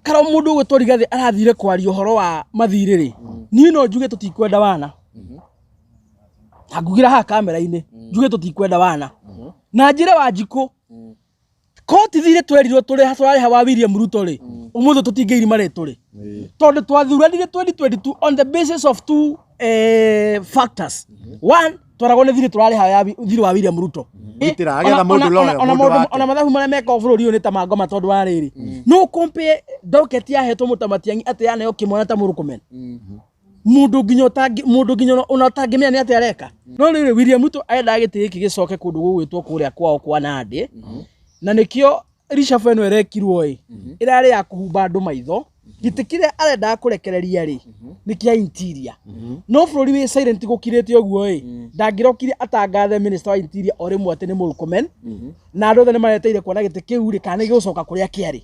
kara mundu gwetwo Rigathi arathire kwaria horo wa mathirĩ ri ni no njuge tutikwenda wana ngugira ha kamera-inĩ njuge tutikwenda wana na njire Wanjikũ ko tithire twerirwo turi hawa William Ruto ri umuthi tutingeiri maretu ri tondu twathuranire 2022 on the basis of two factors. One, twaragwo nĩ thirĩ turarĩ ha thirĩ wa William Ruto ona mathabu marĩa meka bũrũri ũyũ nĩ ta mangoma tondũ wa rĩrĩ no compare docket yahetwo Mũtamatiang'i atĩ yaneo kĩmwana ta Murkomen mundu nginya ona ũtangĩmenya nĩ atĩ areka no rĩrĩ William Ruto aendaga gĩtĩ gĩkĩ gĩcoke kũndũ gũgwĩtwo kũrĩa kwao kwa Nandi na nĩkĩo reshuffle ĩno ĩrekirwo ĩrarĩ ya kũhumba andũ maitho gĩtĩ kĩrĩa arendaga kũrekereria rĩ nĩ kĩa interior no bũrũri wĩ silent gũkirĩte ũguo ndangĩrokire atangathe minister wa interior o rĩmwe atĩ nĩ Murkomen na andũ othe nĩ mareteire kuona gĩtĩ kĩu rĩ kana gĩgũcoka kũrĩa kĩarĩ.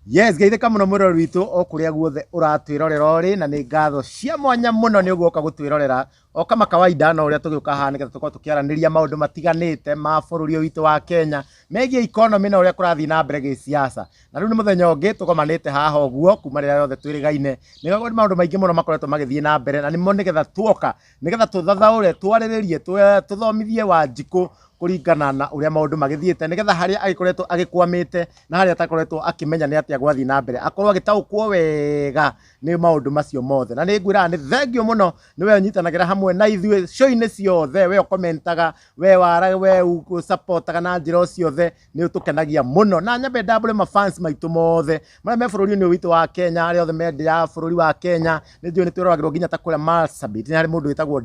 Yes, geithĩka mũno mũrori witũ o kũrĩa guothe ũratwĩrorera ũrĩ na nĩ ngatho cia mwanya mũno nĩ ũgũka gũtwĩrorera o kama kawaida no ũrĩa tũgĩũka haha nĩgetha tũkorwo tũkĩaranĩria maũndũ matiganĩte ma bũrũri witũ wa Kenya megiĩ economy na ũrĩa kũrathiĩ na mbere gĩsiasa. Na rĩu nĩ mũthenya ũngĩ tũgomanĩte haha ũguo kuma rĩrĩa yothe twĩrĩgaine nĩguo maũndũ maingĩ mũno makoretwo magĩthiĩ na mbere na nĩmo nĩgetha tuoka nĩgetha tũthathaũre twarĩrĩrie tũthomithie Wanjikũ kũringana na ũrĩa maũndũ magĩthiĩte nĩgetha harĩa agĩkoretwo agĩkwamĩte na harĩa atakoretwo akĩmenya nĩ atĩa gwathi na mbere akorwo agĩtaũkwo wega nĩ maũndũ macio mothe. Na nĩ ngwĩraga nĩ thengio mũno nĩ we ũnyitanagĩra hamwe na ithuĩ show-inĩ ciothe we ũkomentaga we wara we supportaga na njĩra o ciothe nĩ ũtũkenagia mũno na nyambe ndambũre mafans maitũ mothe marĩa me bũrũri-inĩ witũ wa Kenya arĩa othe me nja ya bũrũri wa Kenya nĩ njũĩ nĩ twĩroragĩrwo nginya ta kũrĩa Marsabit nĩ harĩ mũndũ wĩtagwo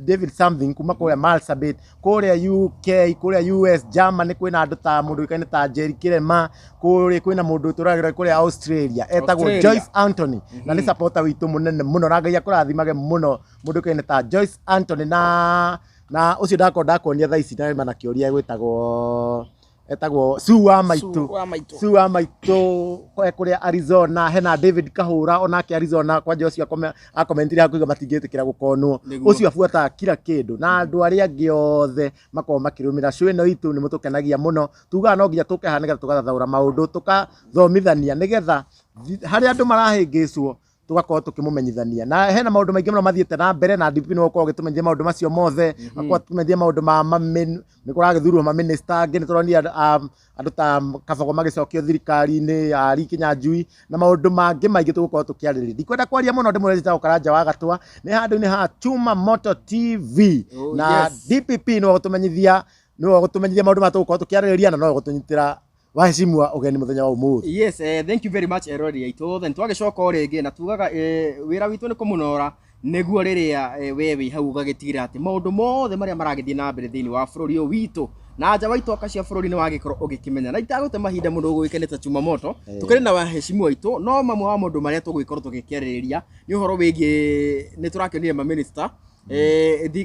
David something kuma kũrĩa Marsabit kũrĩa UK kũrĩa US Germany kwĩna andũ ta mũndũ wĩkaine ta Jerry Kirema kwĩna mũndũ ũtũragĩrwo kũrĩa Australia etagwo Joyce Anthony na nĩ supporter witũ mũnene mũno na Ngai akũrathimage mũno mũndũ wĩkaine ta Joyce Anthony na ũcio ndakonia thaa ici na mana kĩũria gwĩtagwo Sue wa maitũ kũrĩa Arizona hena David Kahũra onake Arizona kwa Joyce akomentire hakuiga matingĩtĩkĩra gũkonwo ũcio abuataga kila kĩndũ na andũ arĩa angĩ othe makorwo makĩrũmĩra show ĩno itũ nĩ mũtũkenagia mũno tugaga no nginya tũke haha nĩgetha tũgathathaũra maũndũ tũkathomithania nĩgetha harĩa andũ marahĩngĩcwo tugakorwo tukĩmumenyithania na hena maũndũ maingĩ mũno mathiĩte na mbere na DP no gũkorwo gĩtũmenyithia maũndũ macio mothe akorwo tũmenyithia maũndũ ma nĩ kũragĩthurwo ma minister angĩ nĩ tũronire andũ ta Kabogo magĩcokio thirikari-inĩ ari Kinyanjui na maũndũ mangĩ maingĩ tũgũkorwo tũkĩarĩrĩria ndikwenda kwaria mũno ndĩmũrĩte Karanja wa Gatwa nĩ handũ-inĩ ha Chuma Moto TV na DPP no gũtũmenyithia maũndũ ma tũgũkorwo tũkĩarĩrĩria na no gũtũnyitĩra waheshimiwa ũgeni mũthenya wa ũmũthĩ. Yes, thank you very much Erodi aitũ then twagĩcoka rĩngĩ na tugaga wĩra witũ nĩ kũmũnora nĩguo rĩrĩa wewe hau ũgagĩtigĩra atĩ maũndũ mothe marĩa maragĩthiĩ na mbere thĩinĩ wa bũrũri ũyũ witũ na nja wa itoka cia bũrũri nĩ wagĩkorwo ũgĩkĩmenya na itagũte mahinda mũndũ ũgũgĩkene ta Chuma Moto tũkĩrĩ na waheshimiwa aitũ no mamwe wa maũndũ marĩa tũgũgĩkorwo tũgĩkĩarĩrĩria nĩ ũhoro wĩgiĩ nĩ tũrakĩonire ma minister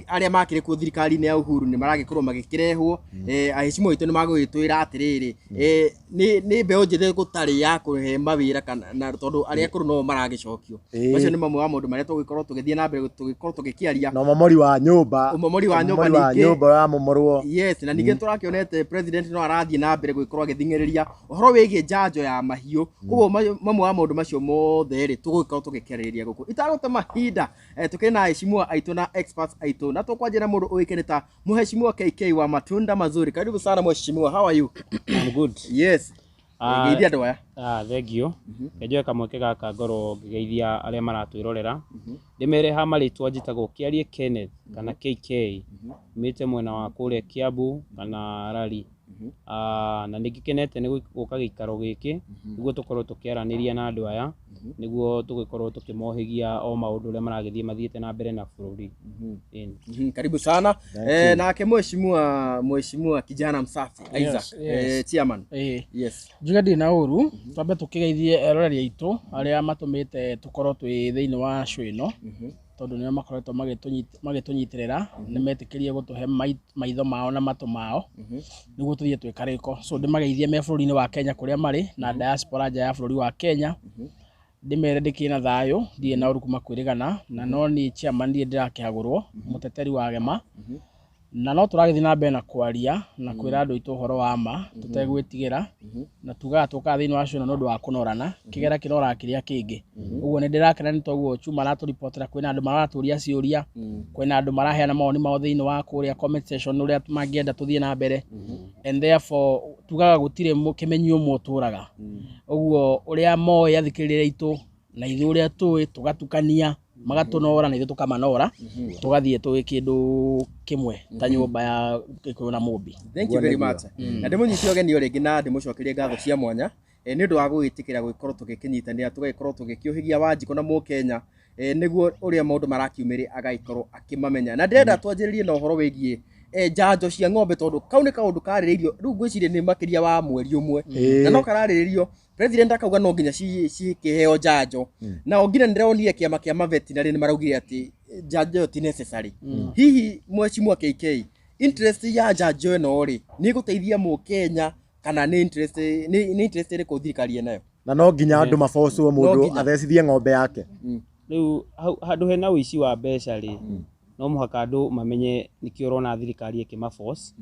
arĩa makĩrĩ kuo thirikari-inĩ ya Uhuru nĩ maragĩkorwo magĩkĩrehwo aheshimiwa aitũ nĩ magũgĩtwĩra atĩrĩrĩ nĩ mbeũ njĩthĩ gũtarĩ ya kũhe mawĩra kana tondũ arĩa akũrũ no maragĩcokio macio nĩ mamwe wa maũndũ marĩa tũgũgĩkorwo tũgĩthiĩ na mbere tũgĩkorwo tũgĩkĩaria na ũmomori wa nyũmba ya momorwo. Yes, na ningĩ tũrakĩonete president no arathiĩ na mbere gũgĩkorwo agĩthing'ĩrĩria ũhoro wĩgiĩ njanjo ya mahiũ koguo mamwe wa maũndũ macio mothe rĩ tũgũgĩkorwo tũgĩkĩarĩrĩria gũkũ itagũte mahinda tũkĩrĩ na aheshimiwa aitũ na experts aitũ na tũkwanjĩra mũndũ ũĩkaine ta Mheshimiwa KK wa Matunda Mazuri. Karibu sana Mheshimiwa, how are you? I'm good. Yes. Geithia andũ aya. Thank you. Njoe kamweke gaka ngoro ngĩgeithia arĩa maratwĩrorera. Ndĩmere ha marĩtwa njĩtagwo Kĩarie Kenneth kana KK. Mĩte mwena wa kũrĩa Kiambu kana Rari. Na nĩngĩkenete nĩ gũka gĩikaro gĩkĩ nĩguo tũkorwo tũkĩaranĩria na andũ aya nĩguo tũgĩkorwo tũkĩmohegia o maũndũ ũrĩa maragĩthiĩ mathiĩte na mbere na bũrũri. Karibu sana. Nake Mheshimiwa kijana msafi Isaac chairman. Yes. Njuga ndĩ na ũru twambe tũkĩgeithie eroreri aitũ arĩa matũmĩte tũkorwo twĩ thĩinĩ wa show ĩno tondu nio makoretwo magitunyitirira nimeetikirie gutuhe maitho mao na matu mao niguo tuthie twikariko so ndimageithie me bururi-ini wa Kenya kuria mari na diaspora nja ya bururi wa Kenya ndimere ndikina thayo ndie na urukuma kwirigana na no ni chairman ndie ndirakihagurwo muteteri wa gema na no turagithi na mbere na kwaria na kwira andu itu horo wa ma tutegwitigira na tugaga tuka thiini wa cio no ndu wa kunorana kigera kinora kiria kingi uguo ni ndirakena ni toguo chuma na turipotera kwina andu maraturia ciuria kwina andu maraheana maoni mao thiini wa kuria comment section uria mangienda tuthie na mbere and therefore tugaga gutire kimenyi umwe uturaga uguo uria moya thikirire itu na ithu uria tugatukania magatunora na ithu tukamanora tugathie tuwe kindu kimwe ta nyumba ya Gikuyu na Mumbi. Thank you very much. Na ndimunyiti ogeni uri na ndimucokerie ngatho cia mwanya ni undu wa gwitikira gwikorwo tugikinyitanira tugikorwo tugikiuhigia Wanjiko na Mukenya niguo uria maundu marakiumiri agaikorwo akimamenya na ndenda twanjiririe na uhoro wigie njanjo cia ng'ombe tondu kau ni kaundu kariririo riu ngwiciria ni makiria wa mweri umwe na no karariririo president akauga no nginya cikiheo njanjo na onginya ndironire kiama kia mavetinary ni maraugire ati njanjo ti necessary hihi mheshimiwa KK interest ya njanjo eno ri ni guteithia Mukenya kana ni interest ri ku thirikari nayo na no nginya andu mabocwo mundu athecithie ng'ombe yake riu handu hena uici wa mbeca ri no muhaka andu mamenye nikio rona thirikari ikimaforce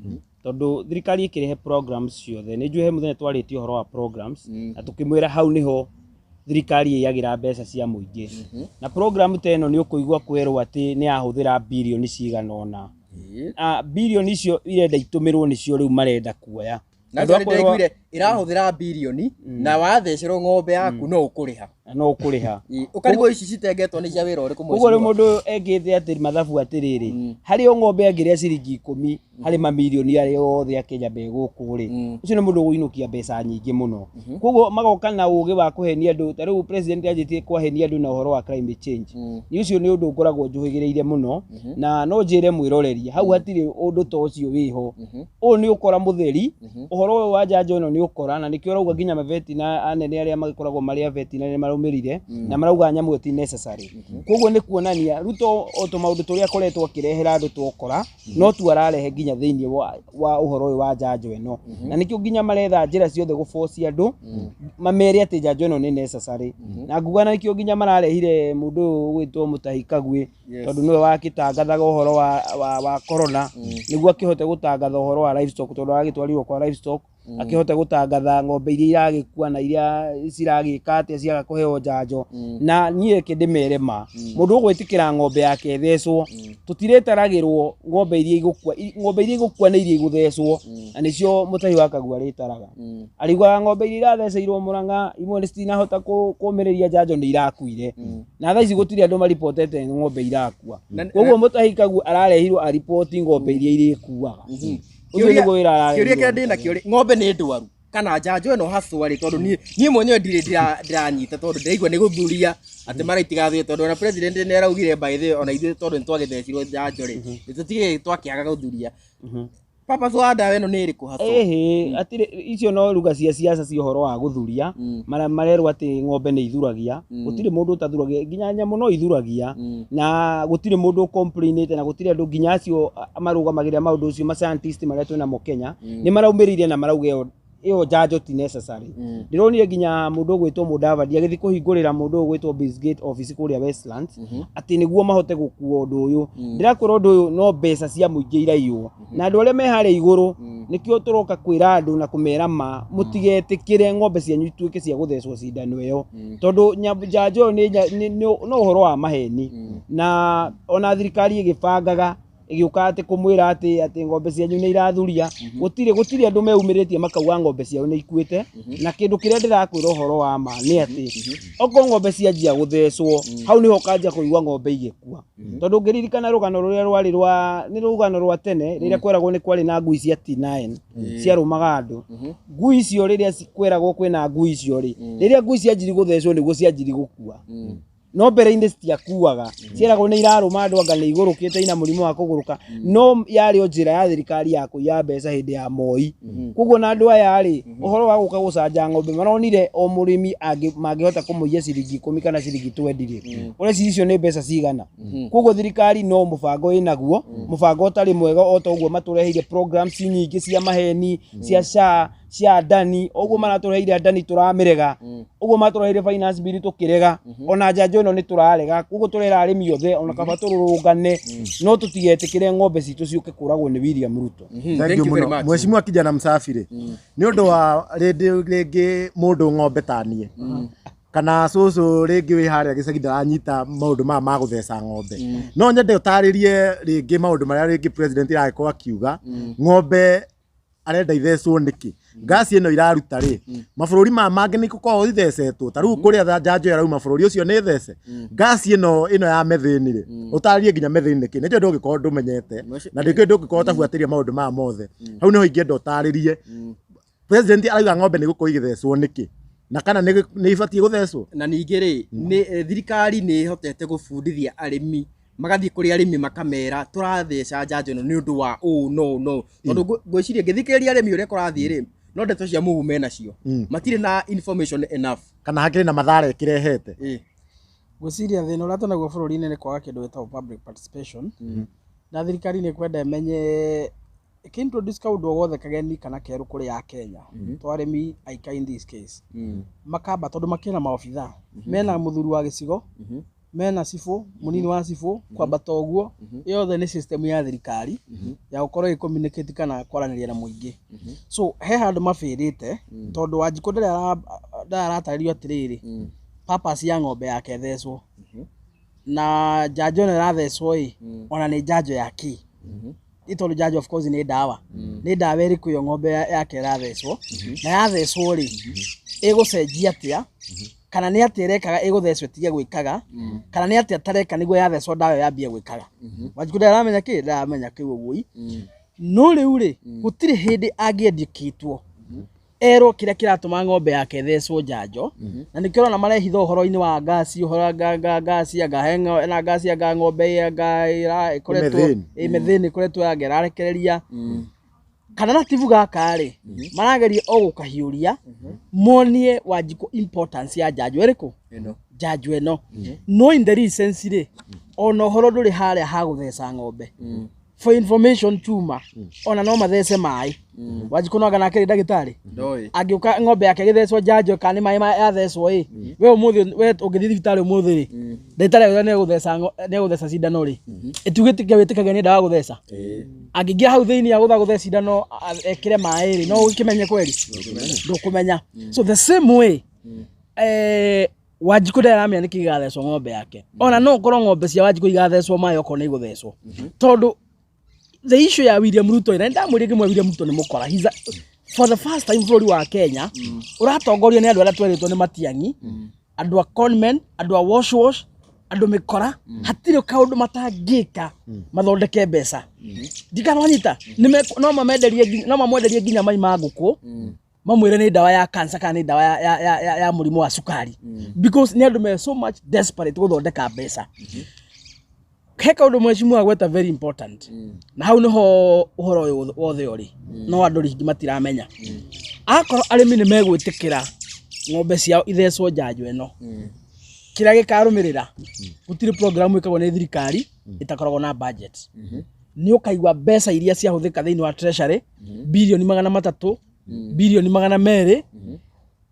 tondu thirikari ikirehe programs ciothe ni njuhe muthenya twarĩtie uhoro wa programs na tukimwira hau niho thirikari yagira mbeca cia muingi na program ta eno ni ukuigwa kwerwo ati ni ahuthira bilioni ciganona bilioni icio irenda itumirwo nicio riu marenda kuoya na ndiguire irahuthira bilioni na wathecerwo ng'ombe yaku no ukuriha ukarigwo ici citengetwo ni cia wira uriku mwici uguo mundu engite ati mathabu atiriri hari o ng'ombe angiria ciringi 10 hari mamilioni ari yothe akenya be guku ri ucio ni mundu guinukia mbeca nyingi muno koguo magoka na ugi wa kuhenia andu tariu president ajitie kwahenia andu na uhoro wa climate change ni ucio ni undu ngoragwo njuhigireire muno na no njire mwiroreria hau hatiri undu to ucio wiho u ni ukora mutheri uhoro wa njanjo no ni ukora na nikio rauga nginya maveti na anene aria magikoragwo mari aveti na maraumirire na marauga nyamu ti necessary koguo ni kuonania ruto oto maundu turia koretwo kirehera andu twokora no tu ararehe nginya thiini wa uhoro wa njanjo eno na nikio nginya maretha njira ciothe guforce andu mamere ati njanjo eno ni necessary na nguga na nikio nginya mararehire mundu gwitwo Mutahi Kagwe tondu niwe wakitangathaga uhoro wa corona niguo akihote gutangatha uhoro wa livestock tondu agitwarirwo kwa livestock akihota gutangatha ng'ombe iria iragikua na iria ciragika atia ciaga kuheo njanjo na nie kindimerema mundu ugwitikira ng'ombe yake thecwo tutiretaragirwo ng'ombe iria igukua na iria iguthecwo na nicio Mutahi wa Kagwe aritaraga arigwa ng'ombe iria iratheceirwo Murang'a imwe ni citinahota kumiriria njanjo ni irakuire na thaa ici gutiri andu maripotete ng'ombe irakua koguo Mutahi Kagwe ararehirwo a report ng'ombe iria irikuaga kiuria kia ndina kiuri ng'ombe ni ndwaru kana njanjo eno haswari tondu nie mwenyewe ndiranyita tondu ndaigua ni guthuria ati maraitigathie tondu na president ni araugire by the ona ithe tondu ntwagithecirwo njanjo ri tutige twakiaga guthuria papa swada eno ni iriku haso atire icio no ruga cia siasa cia horo wa guthuria marerwo ati ng'ombe ni ithuragia gutire mundu utathuragia nginya nyamu no ithuragia na gutire mundu complainite na gutire andu nginya acio marugamagiria maundu ucio ma scientist maria twina mo Kenya ni maraumirire na marauge iyo njanjo ti necessary ndironire nginya mundu gwitwo Mudavadi agithi kuhingurira mundu gwitwo Bisgate office kuria Westlands ati niguo mahote gukua undu uyu ndirakwira undu uyu no mbeca cia muingi iraiywo na andu aria me haria iguru nikio turoka kwira andu na kumera ma mutigetikire ng'ombe cianyu ituike cia guthecwo cindano iyo tondu njanjo no uhoro wa maheni na ona thirikari igibangaga igiuka ati kumwira ati ng'ombe cianyu ni irathuria gutire andu meumiritie makauga ng'ombe ciao ni ikuite na kindu kiria ndirakwira uhoro wa ma ni ati oko ng'ombe cianjia guthecwo hau niho kanjia kuigwa ng'ombe igikua tondu ngiririkana rugano ruria rwari ni rugano rwa tene riria kweragwo ni kwari na ngui cia T9 cia rumaga andu ngui icio riria kweragwo kwina ngui icio riria ngui cianjiri guthecwo niguo cianjiri gukua no mbere-inĩ citiakuaga ciaragwo nĩ irarũma andũ anga nĩ igũrũkĩte ina mũrimũ wa kũgũrũka no yarĩ o njĩra ya thirikari ya kũiya mbeca hĩndĩ ya Moi koguo na andũ aya rĩ ũhoro wa gũka gũcanja ng'ombe maronire o mũrĩmi mangĩhota kũmũiya ciringi 10 kana ciringi 20 rĩ ũreci icio nĩ mbeca cigana koguo thirikari no mũbango ĩnaguo mũbango ũtarĩ mwega o ta ũguo matũreheire programs nyingĩ cia maheni cia SHA cia ndani ũguo maratũreheire ndani tũramĩrega ũguo matũreheire finance bill tũkĩrega ona njanjo ĩno nĩ tũrarega koguo tũrera arĩmi othe ona kaba tũrũrũngane no tũtigetĩkĩre ng'ombe citũ ciũke kũragwo nĩ William Ruto. Thank you muno Mheshimiwa Kijana Msafiri nĩ ũndũ wa rĩngĩ mũndũ ng'ombe taniĩ kana cũcũ rĩngĩ wĩ harĩa gĩcagi ndaranyita maũndũ maya ma gũtheca ng'ombe no nyende ũtarĩrie rĩngĩ maũndũ marĩa rĩngĩ president aragĩkorwo akiuga ng'ombe arenda ithecwo nĩkĩ ngasi ĩno iraruta rĩ mabũrũri mangĩ nĩ gũkorwo ithecetwo ta rĩu kũrĩa njanjo yarauma bũrũri ũcio nĩ thece ngasi ĩno ya methane rĩ ũtarĩrie nginya methane nĩkĩ nĩkĩo ndũngĩkorwo ndũmenyete na ndĩkĩo ndũngĩkorwo tabuatĩria maũndũ maya mothe hau nĩho ingĩenda ũtarĩrie president arauga ng'ombe nĩ gũkorwo igĩthecwo nĩkĩ na kana nĩ ibatiĩ gũthecwo na ningĩ rĩ thirikari nĩ ĩhotete gũbundithia arĩmi magathiĩ kũrĩ arĩmi makamera tũratheca njanjo ĩno nĩ ũndũ wa no tondũ ngwĩciria ngĩthikĩrĩria arĩmi ũrĩa kũrathiĩ rĩ no ndeto cia mũhu mena cio matirĩ na information enough kana hakĩrĩ na mathara ĩkĩrehete ngwĩciria thĩna ũrĩa tunaguo bũrũri-inĩ nĩ kwaga kĩndũ gĩtagwo public participation na thirikari nĩ kwenda ĩmenye ĩkĩintroduce kaũndũ o gothe kageni kana kerũ kũrĩ ya Kenya to arĩmi aika in this case makamba tondũ makĩna maobitha mena mũthuri wa gĩcigo mena cibũ mũnini wa cibũ kwambata ũguo yothe nĩ system ya thirikari ya gũkorwo ĩ-communicate kana kwaranĩria na mũingĩ so he handũ mabĩrĩte tondũ Wanjikũ ndaratarĩrio atĩrĩrĩ purpose ya ng'ombe yake thecwo na njanjo ĩno ĩrathecwo ona nĩ njanjo ya kĩ tondũ njanjo of course nĩ ndawa ĩrĩkũ yo ng'ombe yake ĩrathecwo na yathecwo rĩ ĩgũcenjia atĩa kana nĩ atĩa ĩrekaga ĩgũthecwo ĩtige gwĩkaga kana nĩ atĩa tareka nĩguo yathecwo ndawa yambie gwĩkaga Wanjikũ ndaramenya kĩ ndaramenya kĩu ũguo no rĩu rĩ gũtirĩ hĩndĩ angĩendekĩtwo erwo kĩrĩa kĩratũma ng'ombe yake thecwo njanjo na nĩkĩo ona marehitha ũhoro-inĩ wa ngasi ngasi na ngasi anga ng'ombe ĩkoretwo methane ĩkoretwo yangerarekereria kana na tibu gaka rĩ marageria o gũkahiũria monie Wanjikũ importance ya njanjo ĩrĩkũ njanjo ĩno no in the sense rĩ ona ũhoro ndũrĩ harĩa ha gũtheca ng'ombe for information tuma ona no mathece maĩ Wanjikũ no gana kĩrĩ ndagĩtarĩ angĩũka ng'ombe yake gĩthecwo njanjo kana maĩ yathecwo we ũmũthĩ we ũngĩthiĩ thibitarĩ ũmũthĩ rĩ ndagĩtarĩ nĩ gũtheca cindano rĩ ĩtugĩtĩke wĩtĩkagia nĩ ndawa gũtheca angĩingĩra hau thĩinĩ agũtha gũtheca cindano ekĩre maĩ rĩ no ũkĩmenye kweri ndũkũmenya so the same way Wanjikũ ndaramenya nĩkĩ igathecwo ng'ombe yake ona no ũkorwo ng'ombe cia Wanjikũ igathecwo maĩ okorwo nĩ igũthecwo tondũ the issue ya William Ruto na ndamwĩrĩge William Ruto nĩ mũkora for the first time bũrũri wa Kenya ũratongorio nĩ andũ arĩa twerĩtwo nĩ matiang'i andũ a conmen andũ a wash andũ mĩkora hatirĩ kaũndũ matangĩka mathondeke mbeca ndikananyita no mamwenderie nginya mai ma ngũkũ mamwĩre nĩ ndawa ya cancer kana nĩ ndawa ya mũrimũ wa cukari because nĩ andũ me so much desperate gũthondeka mbeca he kaũndũ Mheshimiwa gweta very important na hau nĩho ũhoro ũyũ wothe ũrĩ no andũ rĩngĩ matiramenya akorwo arĩmi nĩ megwĩtĩkĩra ng'ombe ciao ithecwo njanjo ĩno kĩrĩa gĩkarũmĩrĩra gũtirĩ program ĩkagwo nĩ thirikari ĩtakoragwo na budget nĩ ũkaigua mbeca iria ciahũthĩka thĩinĩ wa treasury birioni 300 birioni 200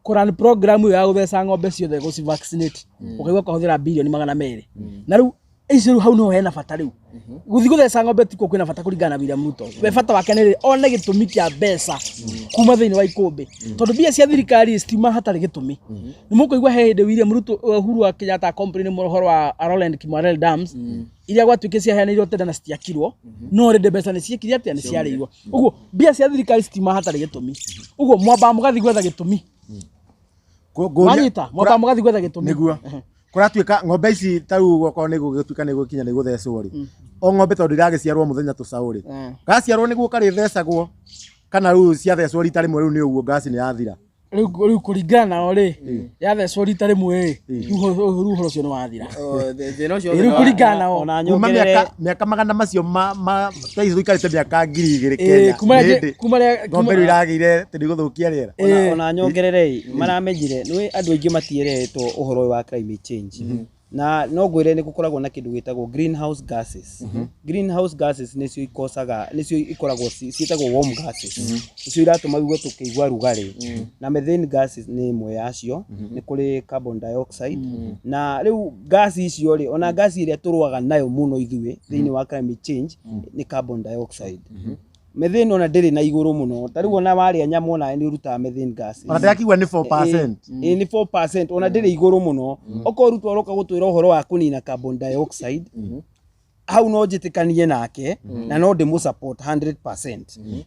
kũrani program ĩyo ya gũtheca ng'ombe ciothe gũci vaccinate ũkaigua kũhũthĩra birioni 200 na rĩu icio hau no hena bata rĩu gũthi gũtheca ng'ombe tiko kwĩna bata kũringana na William Ruto we bata wake nĩ one gĩtũmi kĩa mbeca kuma thĩinĩ wa ikũmbĩ tondũ mbia cia thirikari citiuma hatarĩ gĩtũmi nĩ mũkũigua he hĩndĩ William Ruto Uhuru wa Kenyatta complain mũhoro wa Roland Kimwarel Dams iria gwatuĩke ciaheanĩirwo tenda na citiakirwo no rĩndĩ mbeca nĩ ciekire atĩa nĩ ciarĩirwo ũguo mbia cia thirikari citiuma hatarĩ gĩtũmi ũguo mwamba mũgathi gwetha gĩtũmi wanyita mwamba mũgathi gwetha gĩtũmi nĩguo kũratuĩka ng'ombe ici tarĩu gũkorwo nĩ gũgĩtuĩka nĩ gũkinya nĩ gũthecwo rĩ o ng'ombe tondũ iragĩciarwo mũthenya tũcaũ rĩ gaciarwo nĩguo karĩthecagwo kana rĩu ciathecwo rita rĩmwe rĩu nĩ ũguo ngasi nĩ yathira riu kuringana nao ri yathecwo rita rimwe riu horo cio ni wathira riu kuringana nao ona kuma nyongerere miaka magana macio taicu ikarite miaka 2000 Kenya ng'ombe rĩu iragĩire tĩ nĩgũthũkia rĩera ona nyongerere maramenyire nĩ andũ aingĩ matieretwo ũhoro wa climate change na no ngwĩre nĩ gũkoragwo na kĩndũ gĩtagwo greenhouse gases greenhouse gases nĩcio ikoragwo ciĩtagwo warm gases nĩcio iratũma igue tũkĩigua rugarĩ na methane gases nĩ ĩmwe yacio nĩ kũrĩ carbon dioxide na rĩu gasi icio rĩ ona gasi ĩrĩa tũrũaga nayo mũno ithuĩ thĩinĩ wa climate change nĩ carbon dioxide methane ona ndĩrĩ na igũrũ mũno ta rĩu ona warĩa nyamũ ona nĩ ũrutaga methane gas ona ndĩrakigua nĩ 4% nĩ 4% ona ndĩrĩ igũrũ mũno okorwo rutwa ũroka gũtwĩra ũhoro wa kũnina carbon dioxide hau no njĩtĩkanie nake na no ndĩmũ support 100%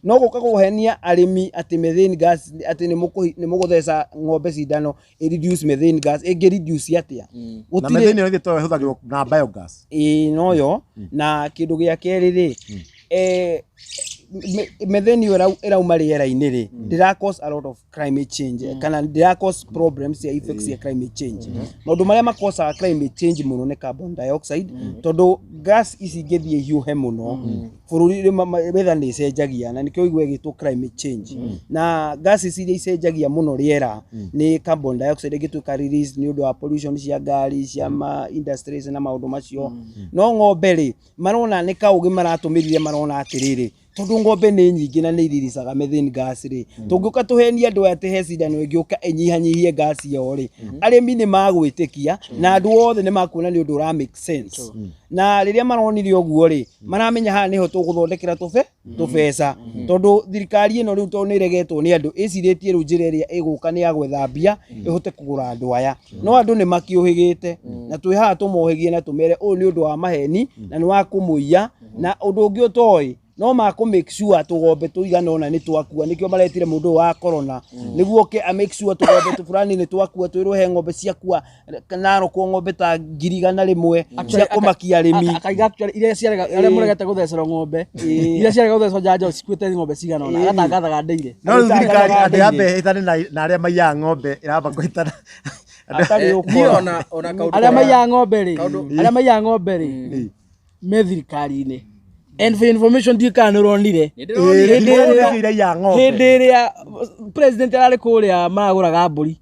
no gũka kũhenia arĩmi atĩ methane gas atĩ nĩ mũgũtheca ng'ombe cindano reduce methane gas ĩngĩ reduce atĩa na methane ĩyo ĩgĩtwo ĩhũthagĩrwo na biogas no yo na kĩndũ gĩa kerĩ rĩ methane ĩrauma rĩera-inĩ rĩ ndĩra cause a lot of climate change kana ndĩra cause problems ya effects ya climate change maũndũ marĩa makosaga climate change mũno nĩ carbon dioxide tondũ gas ici ingĩthiĩ hiũhe mũno bũrũri weather nĩ ĩcenjagia na nĩkĩo igwe gĩtwo climate change na gas ici iria icenjagia mũno rĩera nĩ carbon dioxide ĩgĩtuĩka release nĩ ũndũ wa pollution cia ngari cia industries na maũndũ macio no ng'ombe rĩ marona nĩ kaũgĩ maratũmĩrire marona atĩrĩrĩ tondũ ng'ombe nĩ nyingĩ na nĩ iriricaga methane gas rĩ tũngĩũka tũhenie andũ aya atĩ he cindano ĩngĩũka ĩnyihanyihie gas ĩyo rĩ arĩmi nĩ magwĩtĩkia na andũ othe nĩ makuona nĩ ũndũ ũra make sense na rĩrĩa maronire ũguo rĩ maramenya haha nĩho tũgũthondekera tũbeca tondũ thirikari ĩno rĩu tondũ nĩ ĩregetwo nĩ andũ ĩcirĩtie rĩu njĩra ĩrĩa ĩgũka nĩ ya gwetha mbia ĩhote kũgũra andũ aya no andũ nĩ makĩũhĩgĩte na twĩ haha tũmohĩgie na tũmere ũyũ nĩ ũndũ wa maheni na nĩ wa kũmũiya na ũndũ ũngĩ ũtoĩ no makũ make sure tũgombe tũigana ona nĩ twakua nĩkĩo maretire mũndũ wa corona nĩguo ke a make sure tũgombe tũfurani nĩ twakua twĩrwo he ng'ombe ciakua narokwo ng'ombe ta 1,100 cia kũmakia arĩmi akaiga iria ciarega arĩa mũregete gũthecerwo ng'ombe iria ciarega gũthecwo njanjo cikuĩte ng'ombe cigana ona agatangathaga ndĩire no thirikari andũ ya mbere ĩtane na arĩa maiyaga ng'ombe ĩramba kũhĩtana atarĩ ũkora ona arĩa maiyaga ng'ombe rĩ me thirikari-inĩ and for information ndikana nĩũronire hĩndĩ ĩrĩa president ararĩ kũrĩa maragũraga mbũri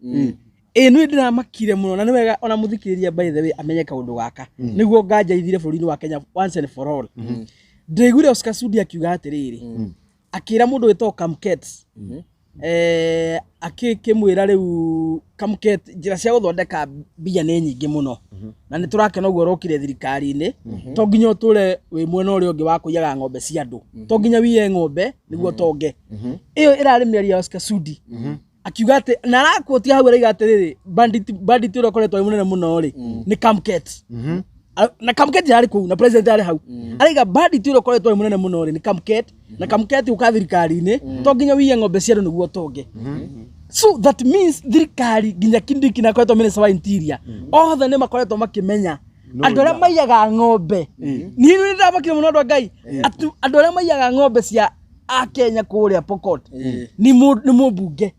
niĩ ndĩramakire mũno na nĩ wega ona mũthikĩrĩria by the way amenye kaũndũ gaka nĩguo nganja ithire bũrũri-inĩ wa Kenya once and for all ndaiguire Oscar Sudi akiuga atĩrĩrĩ akĩra mũndũ wĩtagwo Kamket akĩmwĩra rĩu Kamket njĩra cia gũthondeka mbia nĩ nyingĩ mũno na nĩ tũrakena ũguo ũrokire thirikari-inĩ to nginya ũtũre wĩ mwena ũrĩa ũngĩ wa kũiyaga ng'ombe cia andũ to nginya wiye ng'ombe nĩguo tonge ĩyo ĩrarĩ mĩario ya Oscar Sudi akiuga atĩ na arakuotia hau araiga atĩrĩrĩ bandit ũrĩa ũkoretwo mũnene mũno rĩ nĩ Kamket na Kamket arĩ kũu na president arĩ hau araiga bandit ũrĩa ũkoretwo mũnene mũno rĩ nĩ Kamket na Kamket ũka thirikari-inĩ to nginya wiye ng'ombe cia andũ nĩguo tonge so that means thirikari nginya Kindiki na koretwo minister wa interior othe nĩ makoretwo makĩmenya andũ arĩa maiyaga ng'ombe niĩ nĩ ndamakire mũno andũ a Ngai andũ arĩa maiyaga ng'ombe cia a Kenya kũrĩa Pokot nĩ mũmbunge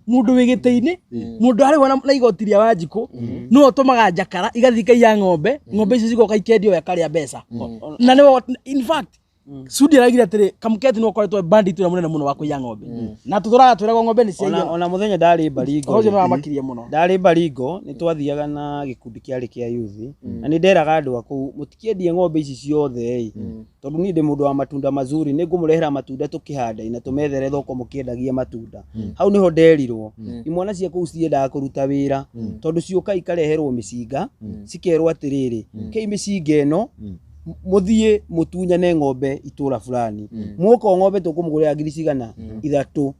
mũndũ wĩ gĩtĩ-inĩ mũndũ arĩ na igoti rĩa Wanjikũ no ũtũmaga njakara igathiĩ ikaiya ng'ombe icio cigoka ikendio yakarĩa mbeca na nĩ in fact Sudi araigire atĩrĩ Kamket nĩ ũkoretwo bandit ũrĩa mũnene mũno wa kũiya ng'ombe na tũtũraga twĩragwo ng'ombe nĩ cia ona mũthenya ndarĩ Baringo ũcio nĩ wamakirie mũno ndarĩ Baringo nĩ twathiaga na gĩkundi kĩarĩ kĩa youth na nĩ nderaga andũ akũu mũtikĩendie ng'ombe ici ciothe tondũ niĩ ndĩ mũndũ wa matunda mazuri nĩ ngũmũrehera matunda tũkĩhanda na tũmethere thoko mũkĩendagia matunda hau nĩho nderirwo imwana cia kũu ciendaga kũruta wĩra tondũ cioka ikareherwo mĩcinga cikerwo atĩrĩrĩ kĩ mĩcinga ĩno muthie mutunyane ng'ombe itũra fulani muko ng'ombe tũkũmũgũrĩra ngiri cigana 3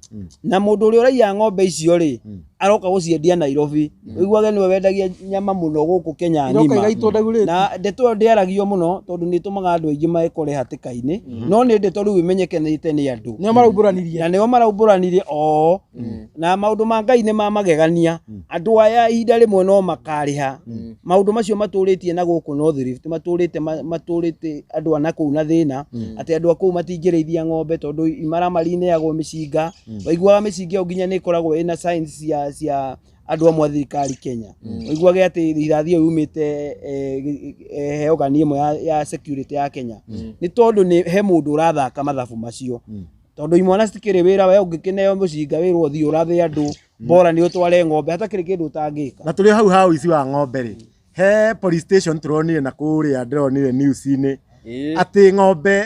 na mũndũ ũrĩa ũraiya ng'ombe icio rĩ aroka guciendia Nairobi uiguage niwe wendagia nyama muno guku Kenya Iroka ngima igaitwo ndagurĩte. na ndeto ndiaragio muno tondu ni tumaga andu aingi maikore hatikaini no ni ndeto riu imenyekanite ni andu Nĩo maraumburanirie. na nio maraumburanirie na maundu ma Ngai ni mamagegania andu aya ihinda rimwe no makariha maundu macio maturitie na guku North Rift maturite andu ana kuu na thina ati andu akuu matingirithia ng'ombe tondu imaramarine yagwo micinga waiguaga micinga nginya ni ikoragwo ina signs cia andu amwe thirikari Kenya waiguage ati irathi yumite heogani imwe ya security ya Kenya ni tondu ni he mundu urathaka mathabu macio tondu imwana citikiri wira we ungikineo mucinga wirwo thi urathi andu bora ni utware ng'ombe hatakiri kindu utangika na tuli hau hau ici wa ng'ombe ri he police station turonire na kuria ndironire news-ini ati ng'ombe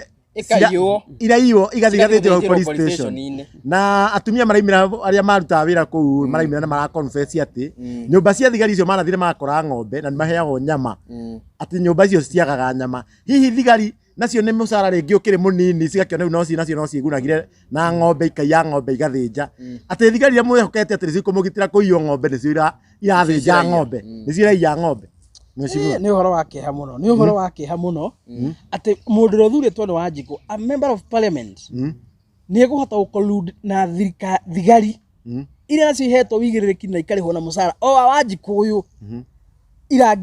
iraiywo igathigathĩnjĩrwo police station na atumia maraimira aria marutaga wira kuu maraimira na mara confess ati nyumba cia thigari icio manathire makora ng'ombe na maheagwo nyama ati nyumba icio citiagaga nyama hihi thigari nacio ni mucara ringi ukiri munini cigakĩona no nacio no ciĩgunagire na ng'ombe ikaiya ng'ombe igathĩnja ati thigari iria mwĩhokete ati nĩcikũmũgitĩra kũiywo ng'ombe nĩcio irathĩnja ng'ombe nĩcio iraiya ng'ombe Ni uhoro wa kiha muno ni uhoro wa kiha muno ati mundu rothuritwo ni Wanjiku a member of parliament ni guhota gukollude na thigari iria nacio ihetwo wigĩrĩrĩki na ikarĩhwo na mũcara o wa Wanjiku uyu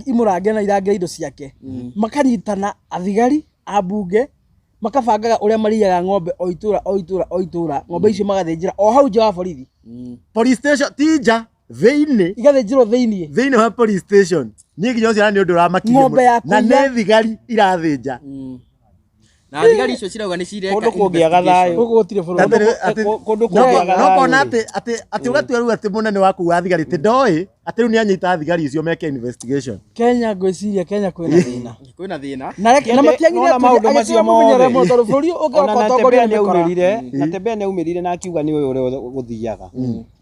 imurange na irange indo ciake makanyitana athigari abunge makabangaga uria mariyaga ng'ombe o itura ng'ombe icio magathĩnjĩra o hau nja wa borithi police station tija thĩinĩ igathĩnjĩrwo thĩinĩ wa police station ni nginya ucio ni undu uramakirie na ne thigari irathĩnja na thigari icio cirauga ni cireka kundu kungiaga thayu guku gutire bũrũri kundu kungiaga no kona ati ugatua riu ati munene waku wa thigari ti ndoi ati riu ni anyita thigari icio meke investigation Kenya ngwiciria Kenya kwina thĩna kwina na matiagire maundu macio mothe bũrũri ũngĩoka ũtongoria na Tembea ni aumirire na akiuga ni we uria guthiaga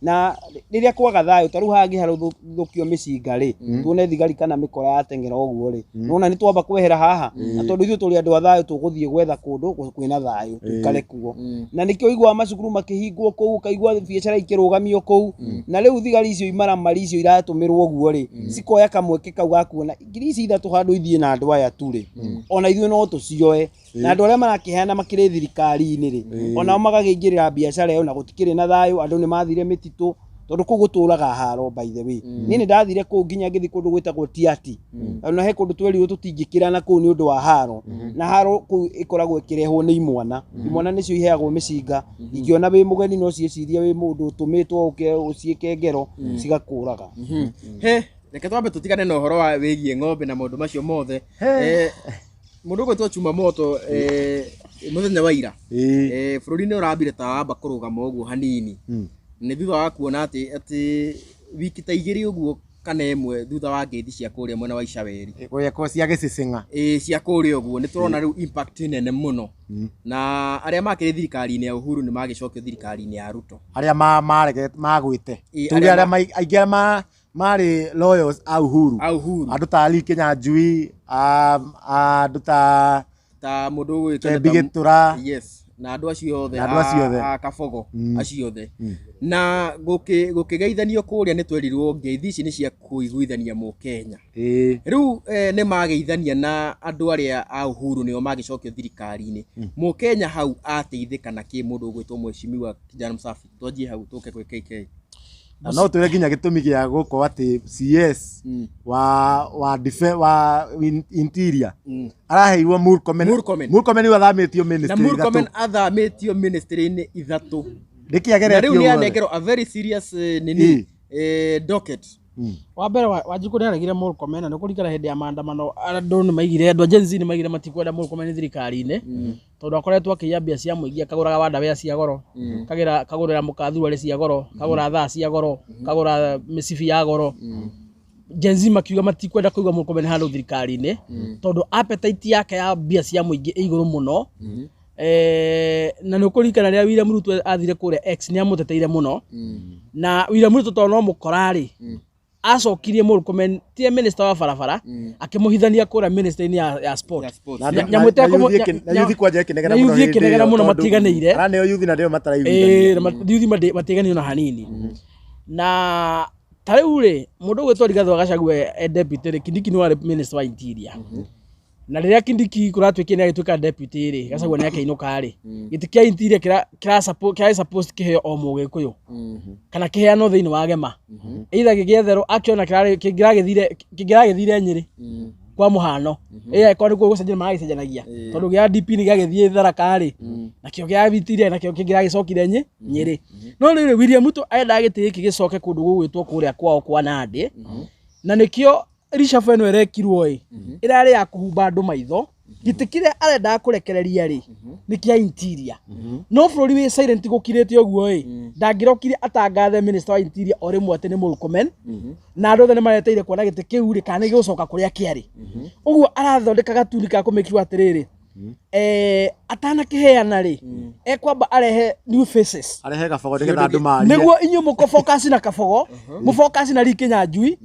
na riria kwaga thayu ta riu hangi haruthukio micinga ri tuone thigari kana mikora yatengera uguo ri nona ni twamba kwehera haha na tondu ithu turi andu a thayu tuguthie gwetha kundu kwina thayu tukare kuo na nikio igwa macukuru makihingwo kuu kaigwa biacara ikirugamio kuu na riu thigari icio imaramari icio iratumirwo uguo ri cikoya kamweke kau ga kuona ngiri ici ithatu handu ithie na andu aya tu ri ona ithuĩ no tucioe na andu aria marakiheana makiri thirikari-ini ri ona magagĩingĩrĩra biacara ĩyo na gũtikĩrĩ na thayu andu ni mathire mititu tondu kuu guturaga haro by the way ni ndathire kuu nginya ngithi kundu gwitagwo Tiati ona he kundu twerirwo tutingĩkĩra na kuu ni undu wa haro na haro kuu ikoragwo ikirehwo ni imwana nicio iheagwo micinga ingiona wi mugeni no cieciria wi mundu utumitwo uciike ngero cigakuraga reke twambe tutigane na uhoro wa wigie ng'ombe na maundu macio mothe mundu gwitwo Chuma Moto muthenya wa ira bururi ni urambire ta wamba kurugama uguo hanini ni thutha wa kuona ati wiki ta igiri uguo kana imwe thutha wa ngethi cia kuria mwena wa Icaweri ko cia gicicinga cia kuria uguo ni turona riu impact nene muno na aria makire thirikari-ini ya Uhuru ni magicokio thirikari-ini ya Ruto aria magwite tuli aria aingi mari loyals a Uhuru andu ta Ali Kinyanjui andu ta mundu Bigitura na andu acio othe a Kabogo acio othe na gukigeithanio kuria ni twerirwo ngeithi ici ni cia kuiguithania Mukenya riu ni mageithania na andu aria a Uhuru nio magicokio thirikari-ini Mukenya hau ateithika na ki mundu gwitwo Mheshimiwa Kijana Msafi twanjie hau tuke kwe KK no twire nginya gitumi gia guko ati CS wa interior araheirwo Murkomen ni athamitio ministry na Murkomen athamitio ministry-ini ithatu ndikiageretio riu ni anengero a very serious docket wa mbere Wanjiku nĩaregire Murkomen na nĩkũringana hĩndĩ ya maandamano andũ nĩmaigire andũ a Gen Z nĩmaigire matikwenda Murkomen thirikari-inĩ tondu akoretwo akĩiya mbia cia mũingĩ akagũraga wandawea cia goro kagũrĩra mũkathurarĩ cia goro kagũra thaa cia goro kagũra mĩcibi ya goro Gen Z makiuga matikwenda kũigua Murkomen handũ thirikari-inĩ tondu appetite yake ya mbia cia mũingĩ ĩ igũrũ mũno na nĩkũringana rĩrĩa William Ruto athire kũrĩa X nĩamũteteire mũno na William Ruto tondũ no mũkorarĩ acokirie Murkomen tie minister wa barabara akimuhithania kũrĩa minister-inĩ ya sport nyamwite yuthi kwanja kinegena muno matiganĩire arane yuthi na ndio mataraiguithania yuthi matiganĩire na hanini na tariu ri mundu gwitwa Rigathi wa Gachagua deputy ri Kindiki ni wari minister wa interior na riria Kindiki kuratwike ni agituika deputy ri Gachagua ni akainuka ri giti kia interior kira support kiheo o mugikuyu kana kiheano thiini wa Gema either gigietherwo akiona kingiragithire Nyeri kwa muhano ko niguo gucenjia magacenjanagia tondu gia DP ni gagithie Tharaka ri nakio gia Interior nakio kingiragicokire Nyeri no riu William Ruto enda gitiri gigicoke kundu gugwitwo kuria kwao kwa Nandi na nikio reshuffle eno erekirwo irari ya kuhumba andu maitho gitikire arenda kurekereria ri nikia Interior no bururi wi silent gukirite oguo ndangirokire atangathe minister wa Interior ori mwete ni Murkomen na andu othe ni mareteire kuona giti kiu ri kana gigucoka kuria kiari oguo arathondeka gatuni ka kumekirwo atiriri atana kiheana ri ekwamba arehe new faces arehe gabogo ndigetha andu mari niguo inyu muko focus na kabogo mu focus na Rikinya Njui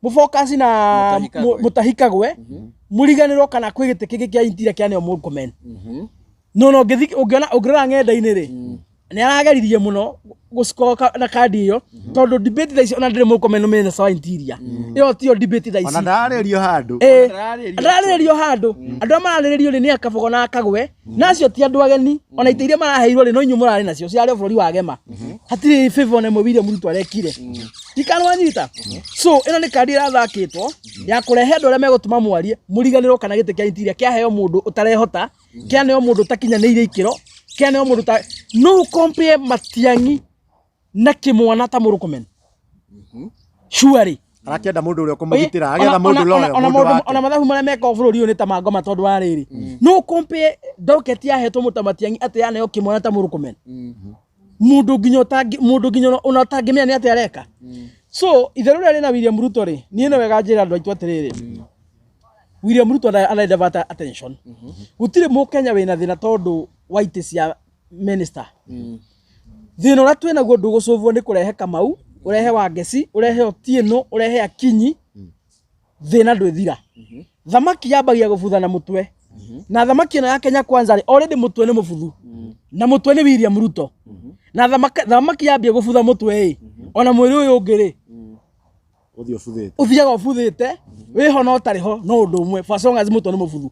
mu focus na Mutahikagwe muriganirwo kana kwigite kigi kia Interior kia neo Murkomen no ngithi ungiona ng'enda-ini ri ni arageririe muno gucoka na kandi iyo tondu debate thaisi ona ndire Murkomen no minister wa Interior iyo tio debate thaisi ona ndararerio handu ndararerio handu andu amararerio ni akabogo na Kagwe nacio ti andu ageni ona ite iria maraheirwo ri no inyu murari nacio ciari bururi wa Gema hatiri favor na William Ruto arekire ikanwanyita so ino ni kandi irathakitwo ya kurehe andu aria megutuma mwarie muriganirwo kana gite kia Interior kia heo mundu utarehota kia neo mundu takinyanĩire ikiro kia neo mundu no compare Matiang'i na kimwana ta Murkomen surely arakienda mundu uria kumagitira agetha mundu loyo ona mathabu maria meka bururi uyu ni ta mangoma tondu wa riri no compare docket ya hetwo Matiang'i ati ya neo kimwana ta Murkomen mundu nginya ona tangimenya ni ati areka so itheru ria na William Ruto ri ni no wega njira andu aitu atiriri William Ruto ana divert attention gutire mu Kenya wina thina tondu white cia minister thina ura twina guo ndugucovwo ni kurehe Kamau urehe Wangeci urehe Otieno urehe Akinyi thina ndwithira thamaki yambagia gubutha na mutwe na thamaki ino ya Kenya Kwanza ri already mutwe ni mubuthu na mutwe ni William Ruto na thamaki yambia gubutha mutwe ona mwiri uyu ngiri uthiaga ubuthite wiho no tariho no undu umwe fasonga mutwe ni mubuthu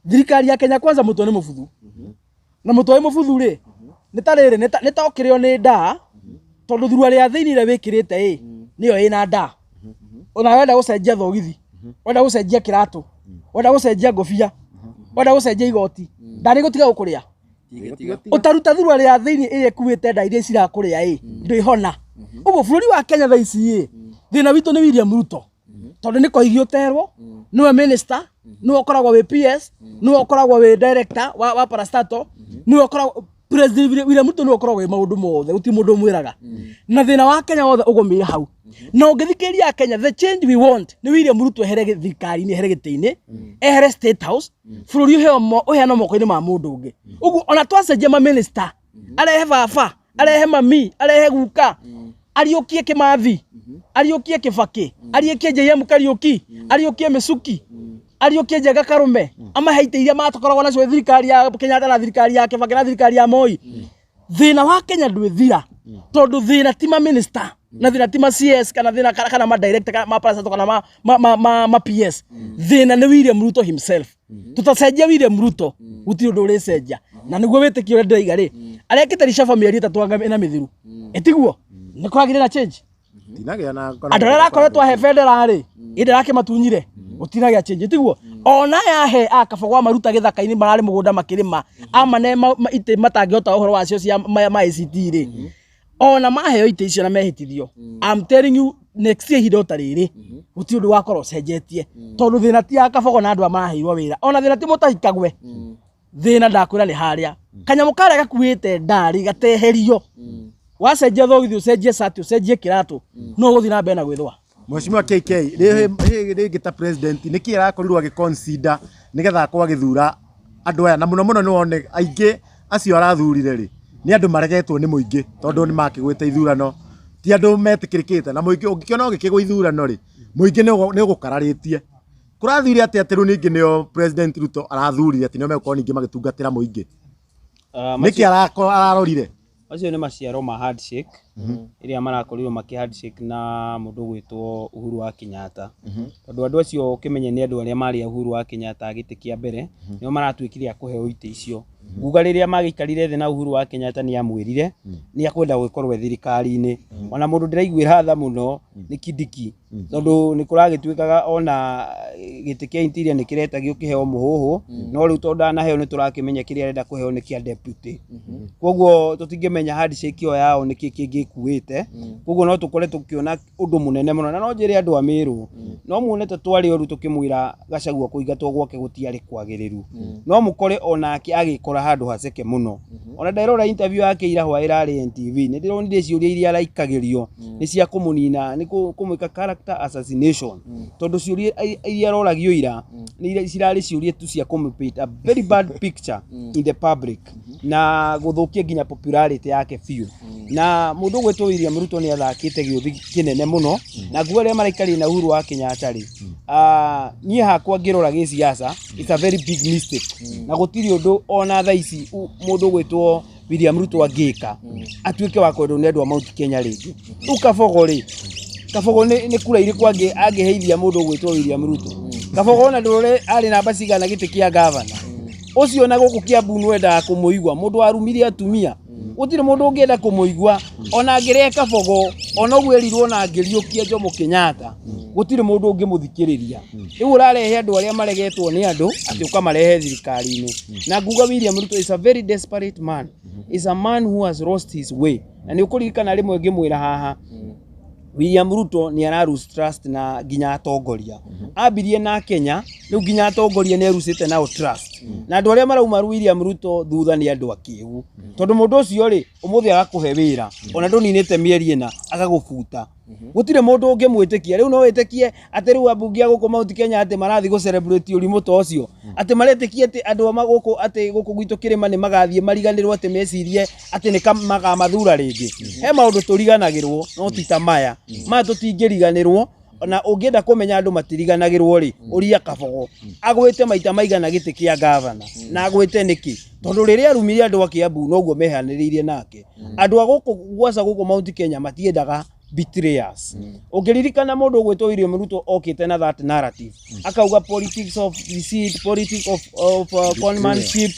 thirikari ya Kenya Kwanza mutwe ni mubuthu na mutwe ni mubuthu ri ni tariri ni ta okirio ni nda tondu thurua ria thiini ria wikirite niyo ina nda ona wenda gucenjia thogithi wenda gucenjia kiratu wenda gucenjia ngobia wenda gucenjia igoti ndari gutiga gukuria utaruta thurua ria thiini iria kuwite nda iria cirakuria ndihona uguo bururi wa Kenya thaici thina witu ni William Ruto tondu ni koigio terwo niwe minister niwe ukoragwo wi PS niwe ukoragwo wi director wa parastatal niwe ukoragwo president William Ruto niwe ukoragwo wi maundu mothe uti mundu mwiraga na thina wa Kenya wothe ugumira hau na ungithikiria Kenya the change we want ni William Ruto ehere thirikari ni ehere gitiini ehere state house bururi uheano moko-ini ma mundu ungi uguo ona twacenjia ma minister arehe baba arehe mami arehe guka ariukie Kimathi ariukie Kibaki ariukie JM Kariuki ariukie Misuki ariukie Njenga Karume amaheite iria matokoragwo nacio thirikari ya Kenya na thirikari ya Kibaki na thirikari ya Moi thina wa Kenya ndwithira tondu thina ti ma minister na thina ti ma CS kana thina kana ma director kana ma president kana ma PS thina ni William Ruto himself tutacenjia William Ruto gutiri undu uricenjia na niguo witikio ndaiga ri arekite reshuffle mieri 3 ina mithiru etiguo ni kwagire na change tinagia na andora rakoretwo he federal ri inde rake matunyire utinagia change tiguo ona yahe akabogwa maruta githaka-ini marari mugunda makirima amane ite matangihota uhoro wacio cia ma ICT ri ona maheo ite icio na mehitithio I'm telling you next year hidota riri uti undu wakoro cenjetie tondu thina ti akabogo na andu amaheirwo wira ona thina ti Mutahikagwe thina ndakwira ni haria kanyamu karia gakuite ndari gateherio wacenjia thogithi ucenjie sati ucenjie kiratu no guthi na mbere na gwithwa Mheshimiwa KK rĩngĩ ta president nĩkĩ arakorirwo agĩconsider nĩgetha akorwo agĩthura andũ aya na mũno nĩ wone aingĩ acio arathurire rĩ nĩ andũ maregetwo nĩ mũingĩ tondũ nĩ makĩgwĩte ithurano ti andũ metĩkĩrĩkĩte na mũingĩ ũngĩkĩona ũgĩkĩgwa ithurano rĩ mũingĩ nĩ ũgũkararĩtie kũrathire atĩ rĩu ningĩ nĩo president Ruto arathurire atĩ nĩo megũkorwo ningĩ magĩtungatĩra mũingĩ nĩkĩ ararorire Acio nĩ maciaro ma handshake iria marakorirwo maki handshake na mũndũ gwĩtwo Uhuru wa Kenyatta. Tondũ andũ acio ũkĩmenye nĩ andũ arĩa marĩ Uhuru wa Kenyatta gĩtĩ kĩa mbere nĩo maratuĩkire a kũheo itĩ icio. Nguga rĩrĩa magĩikarire thĩ na Uhuru wa Kenyatta nĩ amwĩrire nĩ akwenda gũkorwo thirikari-inĩ. Ona mũndũ ndĩraiguĩra tha mũno nĩ Kindiki, tondũ nĩ kũragĩtuĩkaga ona gĩtĩ kĩa interior nĩ kĩretagio kĩheo Mũhũhũ, no rĩu tondũ ndanaheo nĩ tũrakĩmenya kĩrĩa arenda kũheo nĩ kĩa deputy. Koguo tũtingĩmenya handshake ĩyo yao nĩkĩ kĩngĩkuĩte. Koguo no tũkore tũkĩona ũndũ mũnene mũno, na no njĩre andũ a Mĩrũ no muonete twarĩ oru tũkĩmwĩra Gachagua kũingatwo gwake gũtiarĩ kwagĩrĩru, no mũkore onake agĩkora handũ haceke mũno. Ona nderora interview yake ira hwa ĩrarĩ NTV, nĩ ndĩronire ciũria iria araikagĩrio nĩ cia kũmũnina, nĩ kũmwĩka character assassination, tondũ ciũria iria aroragio ira nĩ cirarĩ ciũria tu cia kũmũpaint a very bad picture in the public na gũthũkia nginya popularity yake biũ. Na mũndũ gwĩtwo William Ruto nĩ athakĩte gĩũthi kĩnene mũno, na nguo arĩa maraikarĩe na Uhuru wa Kenyatta rĩ, niĩ hakwa ngĩrora gĩciaca it's a very big mistake, na gũtirĩ ũndũ ona thaa ici mũndũ gwĩtwo William Ruto angĩka atuĩke wa kwendwo nĩ andũ a Mount Kenya rĩngĩ. Rĩu Kabogo rĩ, Kabogo nĩ kura irĩkũ angĩheithia mũndũ gwĩtwo William Ruto? Kabogo ona ndũrore arĩ namba cigana gĩtĩ kĩa gavana ũcio na gũkũ Kiambu nwendaga kũmũigua mũndũ warumirie atumia, gũtirĩ mũndũ ũngĩenda kũmũigua ona angĩrĩa Kabogo, ona ũguo erirwo na angĩriũkia Jomo Kenyatta gũtirĩ mũndũ ũngĩmũthikĩrĩria. Rĩu ũrarehe andũ arĩa maregetwo nĩ andũ atĩ ũkamarehe thirikari-inĩ, na nguga William Ruto is a very desperate man, is a man who has lost his way. Na nĩ ũkũririkana rĩmwe ngĩmwĩra haha William Ruto nĩ ara lose trust na nginya atongoria. Ambirie na Kenya, rĩu nginya atongoria nĩ arucĩte nao trust. Na andũ arĩa marauma William Ruto thutha nĩ andũ akĩĩgu, tondũ mũndũ ũcio rĩ ũmũthĩ agakũhe wĩra ona ndũninĩte mĩeri ĩna agagũbuta. Gũtirĩ mũndũ ũngĩmwĩtĩkia. Rĩu no wĩtĩkie atĩ rĩu ambunge a gũkũ Mount Kenya atĩ marathiĩ gũ-celebrate ũrimũ ta ũcio, atĩ maretĩkia atĩ andũ a gũkũ atĩ gũkũ gwitũ kĩrĩma nĩ magathiĩ mariganĩrwo atĩ mecirie atĩ nĩ makamathura rĩngĩ. He maũndũ tũriganagĩrwo no ti ta maya tũtingĩriganĩrwo. Na ũngĩenda kũmenya andũ matiriganagĩrwo rĩ, ũria Kabogo agwĩte maita maigana gĩtĩ kĩa gavana na agwĩte nĩkĩ? Tondũ rĩrĩa arumirie andũ a Kiambu noguo mehanĩrĩirie nake. Andũ a gũkũ gwaca gũkũ Mount Kenya matiendaga betrayers. Ũngĩririkana mũndũ gwĩtwo William Ruto okĩte na that narrative, akauga politics of deceit, politics of conmanship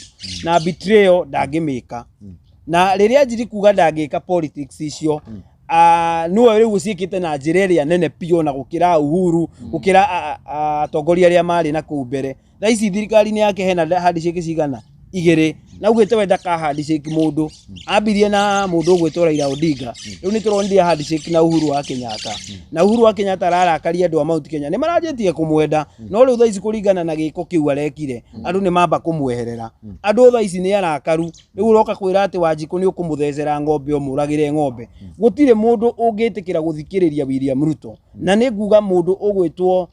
na betrayal ndangĩmĩka. Na rĩrĩa njiri kuga ndangĩka politics icio, no rĩu ciĩkĩte na njĩra ĩrĩa nene piũ na gũkĩra Uhuru, gũkĩra atongoria arĩa marĩ na kũu mbere. Thaa ici thirikari-inĩ yake hena handshake cigana 2, na ugĩte wenda ka handshake mũndũ ambirie na mũndũ gwĩtwo Raila Odinga. Rĩu nĩ tũronire handshake na Uhuru wa Kenyatta, na Uhuru wa Kenyatta ararakaria andũ a Mount Kenya nĩ maranjĩtie kũmwenda, no rĩu thaa ici kũringana na gĩko kĩu arekire andũ nĩ mamba kũmweherera. Andũ thaa ici nĩ arakaru, rĩu ũroka kwĩra atĩ Wanjikũ nĩ ũkũmũthecera ng'ombe ũmũragĩre ng'ombe. Gũtirĩ mũndũ ũngĩtĩkĩra gũthikĩrĩria William Ruto, na nĩ nguga mũndũ ũgwĩtwo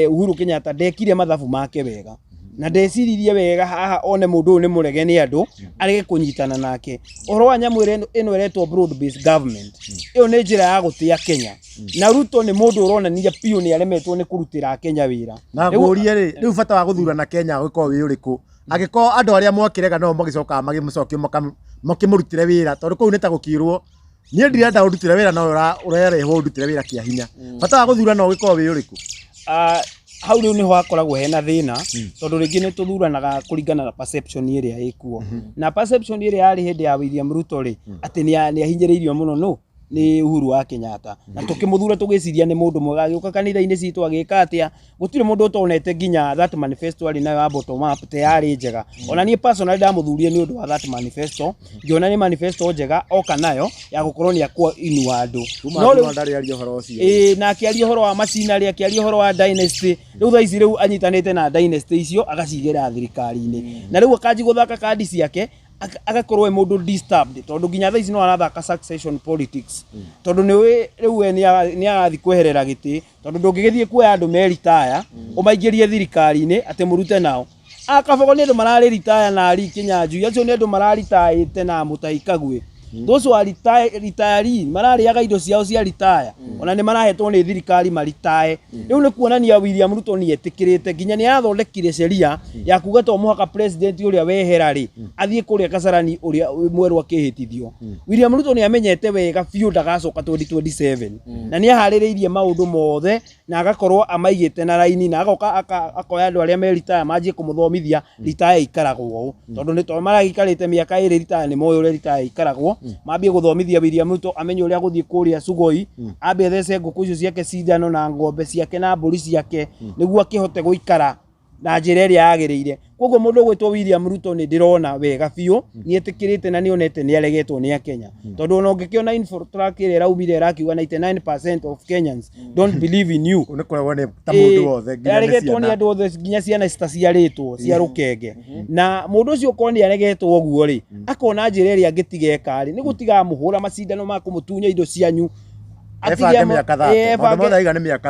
Uhuru Kenyatta ndekire mathabu make wega, na ndeciririe wega haha one mũndũ ũyũ nĩ mũrege nĩ andũ arege kũnyitana nake. Ũhoro wa nyamũ ĩno ĩretwo broad based government, ĩyo nĩ njĩra ya gũtĩa Kenya, na Ruto nĩ mũndũ ũronania piũ nĩ aremetwo nĩ kũrutĩra Kenya wĩra. Na ngũrie rĩ, rĩu bata wa gũthurana Kenya gũkorwo wĩ ũrĩkũ angĩkorwo andũ arĩa mwakĩrega no magĩcokaga magĩmũcokio makĩmũrutĩre wĩra, tondũ kũu nĩ ta gũkĩrwo niĩ ndirenda ũrutĩre wĩra no ũrerehwo ũrutĩre wĩra kĩa hinya. Bata wa gũthurana ũgĩkorwo wĩ ũrĩkũ? Hau rĩu nĩho hakoragwo hena thĩna, tondũ rĩngĩ nĩ tũthuranaga kũringana na perception ĩrĩa ĩkuo, na perception ĩrĩa yarĩ hĩndĩ ya William Ruto rĩ, atĩ nĩ ahinyĩrĩirio mũno no nĩ Uhuru wa Kenyatta, na tũkĩmũthura tũgĩciria nĩ mũndũ mwega agĩũka kanitha-inĩ citũ agĩka atĩa. Gũtirĩ mũndũ ũtonete nginya that manifesto arĩ nayo ya bottom up te yarĩ njega. Ona niĩ personally ndamũthurire nĩ ũndũ wa that manifesto, ngiona nĩ manifesto njega oka nayo ya gũkorwo nĩ akwa inua andũ. No rĩu ndarĩaria ũhoro ũcio, na akĩaria ũhoro wa macinarĩ, akĩaria ũhoro wa dynasty. Rĩu thaa ici rĩu anyitanĩte na dynasty icio agacigĩra thirikari-inĩ, na rĩu akanji gũthaka kandi ciake agakorwo mũndũ disturbed, tondũ nginya thaa ici no arathaka succession politics, tondũ nĩ rĩu nĩ arathiĩ kweherera gĩtĩ, tondũ ndũngĩgĩthiĩ kuoya andũ me retire ũmaingĩrie thirikari-inĩ atĩ mũrute nao. Kabogo nĩ andũ mararĩ retire na Ari Kinyanjui, acio nĩ andũ mararitaĩte na Mutahi Kagwe. those who are retire mararĩaga indo ciao cia retire ona nĩ marahetwo nĩ thirikari maritire rĩu nĩ kuonania William Ruto nĩ etĩkĩrĩte nginya nĩ arathondekire sheria ya kuga to mũhaka president ũrĩa wehera rĩ athiĩ kũrĩa Kasarani ũrĩa mwerũ akĩhĩtithio William Ruto nĩ amenyete wega biũ ndagacoka 2027 na nĩ aharĩrĩirie maũndũ mothe na agakorwo amaigĩte na raini na agoka akoya andũ arĩa me retire manjie kũmũthomithia retire ikaragwo tondũ nĩ to maragikarĩte mĩaka 2 retire nĩ moyo ũrĩa retire ikaragwo mambie gũthomithia William Ruto amenye ũrĩa gũthiĩ kũrĩa Sugoi ambe thece ngũkũ icio ciake cindano na ng'ombe ciake na mbũri ciake nĩguo akĩhote gũikara na njĩra ĩrĩa yagĩrĩire koguo mũndũ ũgwĩtwo William Ruto nĩ ndĩrona wega biũ nĩ etĩkĩrĩte na nĩ onete nĩ aregetwo nĩ Akenya tondũ ona ũngĩkĩona infotrak ĩrĩa ĩraumire ĩrakiuga 99% of Kenyans don't believe in you nĩ kũragwo nĩ ta mũndũ wothe nginya aregetwo nĩ andũ othe nginya ciana citaciarĩtwo cia rũkenge na mũndũ ũcio ũkorwo nĩ aregetwo ũguo rĩ akona njĩra ĩrĩa angĩtigeka rĩ nĩ gũtiga mũhũra macindano ma kũmũtunya indo cianyu ebange mĩaka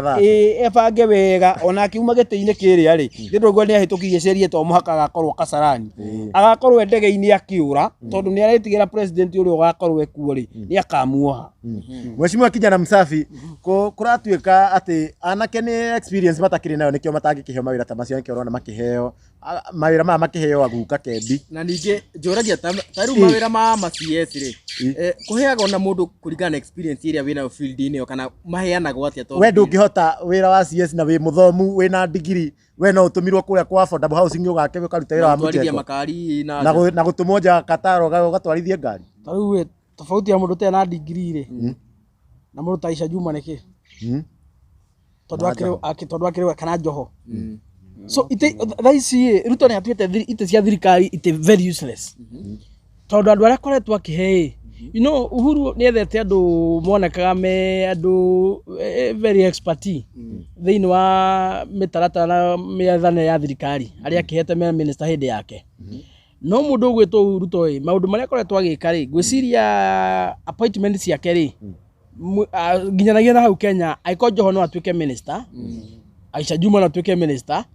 thate ebange wega ona akiuma gĩtĩ-inĩ kĩrĩa rĩ ndĩrũgwo nĩ ahĩtũkirie sheria to mũhaka agakorwo Kasarani agakorwo ndege-inĩ akĩũra tondũ nĩ aretigĩra president ũrĩa ũgakorwo ekuo rĩ nĩ akamuoha Mheshimiwa Kijana Msafi kũratuĩka atĩ anake nĩ experience matakĩrĩ nayo nĩkĩo matangĩkĩheo mawĩra ta macio nĩkĩo ũrona makĩheo mawĩra maya makĩheo aguka Kendi na ningĩ njoragia ta rĩu mawĩra ma CS rĩ kũheaga ona mũndũ kũringana na experience ĩrĩa wĩnayo field-inĩ kana maheanagwo atĩa tondũ we ndũngĩhota wĩra wa CS na wĩ mũthomu wĩna degree we no ũtũmirwo kũrĩa kwa affordable housing ũgake ũkaruta wĩra wa mũceko na gũtũmwo nja Kataro ũgatwarithie ngari ta rĩu tofauti ya mũndũ te na degree rĩ na mũndũ ta Aisha Juma nĩkĩ tondũ akĩrĩ kana Joho so thaici Ruto nĩ atuĩte ite cia thirikari ite very useless tondũ andũ arĩa koretwo akĩhe you know Uhuru nĩ ethete andũ monekaga me andũ very expert thĩinĩ wa mĩtaratara na mĩathane ya thirikari arĩa akĩhete me minister hĩndĩ yake no mũndũ ũgwĩtwo Ruto maũndũ marĩa akoretwo agĩka rĩ ngwĩciria appointment ciake rĩ nginyanagia na hau Kenya Aiko Joho no atuĩke minister Aisha Juma no atuĩke minister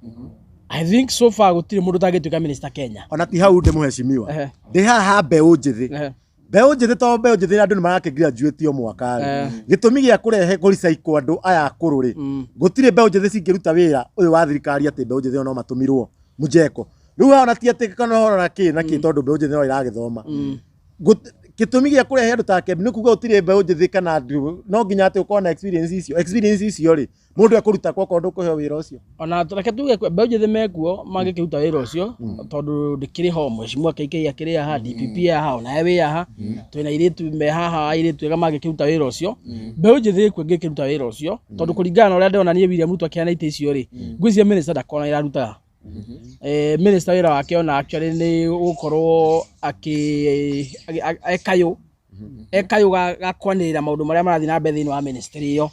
I think so far gũtirĩ mũndũ tangĩtuĩka minister Kenya ona ti hau ndĩ mũheshimiwa ndĩ haha mbeũ njĩthĩ to mbeũ njĩthĩ andũ nĩ marakĩgraduate o mwaka gĩtũmi gĩa kũrehe kũrecycle andũ aya akũrũ rĩ gũtirĩ mbeũ njĩthĩ cingĩruta wĩra ũyũ wa thirikari atĩ mbeũ njĩthĩ no matũmirwo mũjeko rĩu ona ti atĩ kana hora nakĩ tondũ mbeũ njĩthĩ no iragĩthoma gĩtũmi gĩa kũrehe andũ ta Kendi nĩ kuga gũtirĩ mbeũ njĩthĩ kana no nginya atĩ ũkorwo na experience icio rĩ mũndũ ekũruta kwa kondũ kũheo wĩra ũcio ona tũreke tuge mbeũ njĩthĩ mekuo mangĩkĩruta wĩra ũcio tondũ ndĩkĩrĩ ho Mheshimiwa KK akĩrĩ haha DPP haha ona wĩ haha twĩna airĩtu me haha airĩtu ega mangĩkĩruta wĩra ũcio mbeũ njĩthĩ ĩkuo ĩngĩkĩruta wĩra ũcio tondũ kũringana na ũrĩa ndĩrona niĩ William Ruto akĩheana itĩ icio rĩ ngwĩciria minister ndakona iraruta minister wĩra wake ona actually nĩ gũkorwo ekayũ gakwanĩrĩra maũndũ marĩa marathiĩ na mbere thĩinĩ wa ministry ĩyo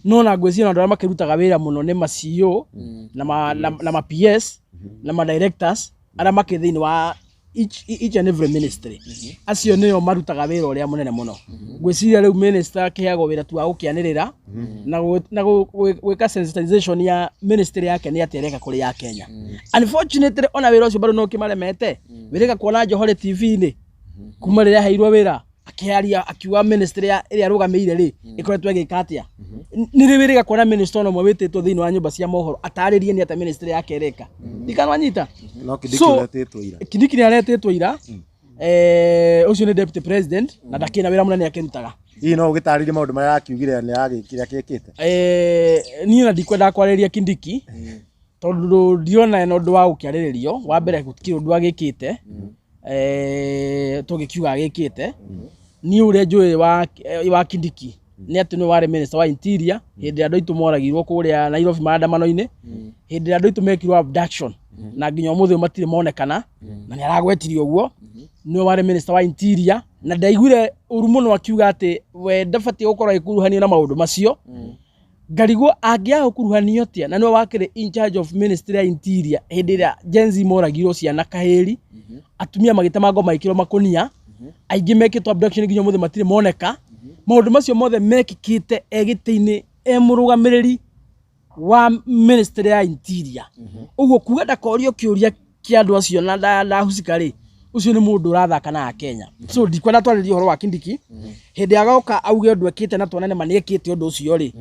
no na ngwĩciria andũ arĩa makĩrutaga wĩra mũno nĩ ma CEO na ma PS na ma directors arĩa makĩ thĩinĩ wa each and every ministry acio nĩo marutaga wĩra ũrĩa mũnene mũno ngwĩciria rĩu minister akĩheagwo wĩra tu wa gũkĩanĩrĩra na gwĩka sensitization ya ministry yake nĩ atĩ areka kũrĩ ya Kenya unfortunately ona wĩra ũcio bado no kĩmaremete wĩrĩga kuona Njohore TV-inĩ kuma rĩrĩa aheirwo wĩra akĩaria akiuga ministry ĩrĩa arũgamĩire rĩ ĩkoretwo ĩgĩka atĩa nĩ rĩ wĩrĩga kuona minister no mwĩtĩtwo thĩinĩ wa nyũmba cia mohoro atarĩrie nĩ atĩ ministry yake ĩreka ndikanwanyita no Kindiki nĩ aretĩtwo ira ũcio nĩ deputy president na ndakĩna wĩra mũnene akĩrutaga hihi no ũgĩtarĩrie maũndũ marĩa akiugire nĩ agĩkĩra kĩkĩte niĩ na ndikwenda kwarĩria Kindiki tondũ ndiona ena ũndũ wa gũkĩarĩrĩrio wa mbere gũtikĩrĩ ũndũ agĩkĩte tũgĩkiuga agĩkĩte niĩ ũrĩa njũĩ wa Kindiki nĩ atĩ nĩ warĩ minister wa interior hĩndĩ andũ aitũ moragirwo kũrĩa Nairobi maandamano-inĩ hĩndĩ andũ aitũ mekirwo abduction na nginya ũmũthĩ matirĩ monekana na nĩ aragwetirio ũguo nĩ warĩ minister wa interior na ndaiguire ũru mũno akiuga atĩ we ndabatiĩ gũkorwo agĩkuruhanio na maũndũ macio ngarigwo angĩaga gũkuruhanio atĩa na nĩwe wakĩrĩ in charge of ministry ya interior hĩndĩ ĩrĩa Gen Z moragirwo ciana kahĩri atumia magĩtemangwo magĩkĩrwo makũnia aingĩ mekĩtwo abduction nginya ũmũthĩ matirĩ moneka maũndũ macio mothe mekĩkĩte egĩtĩ-inĩ mũrũgamĩrĩri wa ministry ya interior ũguo kuga ndakorio kĩũria kĩa andũ acio na ndahusika rĩ ucio ni mundu urathaka na Kenya so ndikwenda twaririe horo wa Kindiki hindi agoka auge undu ekite na tuonane mani ekite undu ucio ri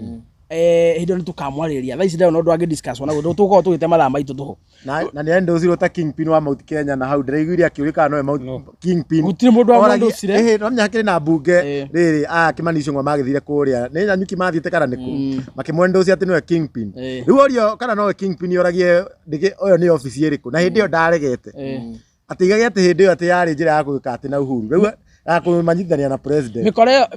hindi ni tukamwariria thaa ici ndio ndu agi discuss ona gutu tuko tugite mathaa maitu tuhu na ni ndo zero ta Kingpin wa Mount Kenya na hau ndiraiguire akiurika no Mount Kingpin gutire mundu wa mundu ucire no nyakire na bunge riri Kimani Ichung'wa magithire kuria ni nyanyuki mathiite kana niku makimwenda ucio ati niwe Kingpin riu orio kana no Kingpin yoragie ndike oyo ni office iriku na hindi yo ndaregete ati igage ati hindi yo ati yari njira ya gwika ati na Uhuru riu akumanyithania na president mikoreo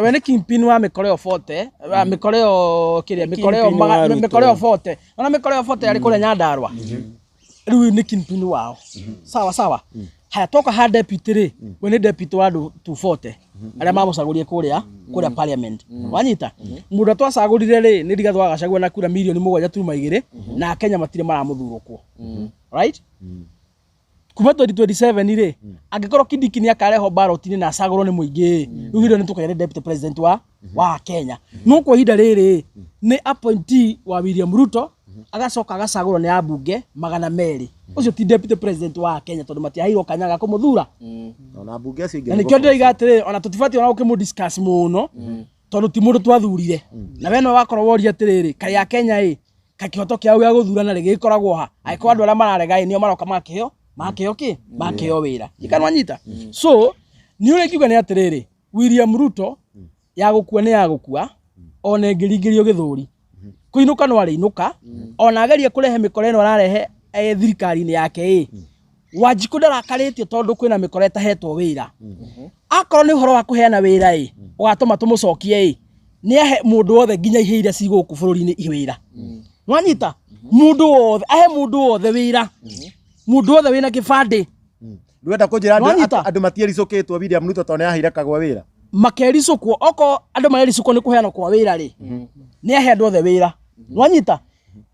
we ni Kingpin wa mikoreo forte mikoreo kiria mikoreo forte ona mikoreo forte yari kule Nyandarua riu ni Kingpin wao sawa haya toka ha deputy ri we ni deputy wa 240 aria mamucagurie kuria parliament wanyita mundu twacagurire ri ni Rigathi wa Gachagua na kura milioni 7.2 na Kenya matire maramuthurukwo right kuma 2027 ri angikorwo Kindiki ni akareho ballot ni na acagurwo ni muingi riu hiro ni tukayire deputy president wa Kenya no kwa hinda riri ni appointee wa William Ruto agacoka agacagurwo ni abunge 200 ucio ti deputy president wa Kenya tondu matiahirwo kanyaga kumuthura ona bunge acio na nikio ndio igatire ona tutifati ona ukimu discuss muno tondu ti mundu twathurire na we no wakorwo woria atiriri kai ya Kenya kakihoto kiao gya guthurana rigikoragwo ha aiko andu aria mararega nio maroka makio wira ikanwanyita so ni uri kiuga ni atiriri William Ruto ya gukua ni ya gukua ona ngiringirio githuri kuinuka no ari inuka ona ageria kurehe mikoro eno ararehe thirikari ni yake Wanjiku ndarakarĩtio tondu kwina mikoro etahetwo wira akorwo ni uhoro wa kuheana wira ugatuma tumucokie ni ahe mundu wothe nginya ihe iria ciguku bururi-ini wira nwanyita mundu wothe ahe mundu wothe wira mundu wothe wina kibande ndwenda kunjira andu matiericukitwo William Ruto tondu aheire Kagwa wira makericukwo oko andu marericukwo ni kuheana kwa wira ri ni ahe andu othe wira nwanyita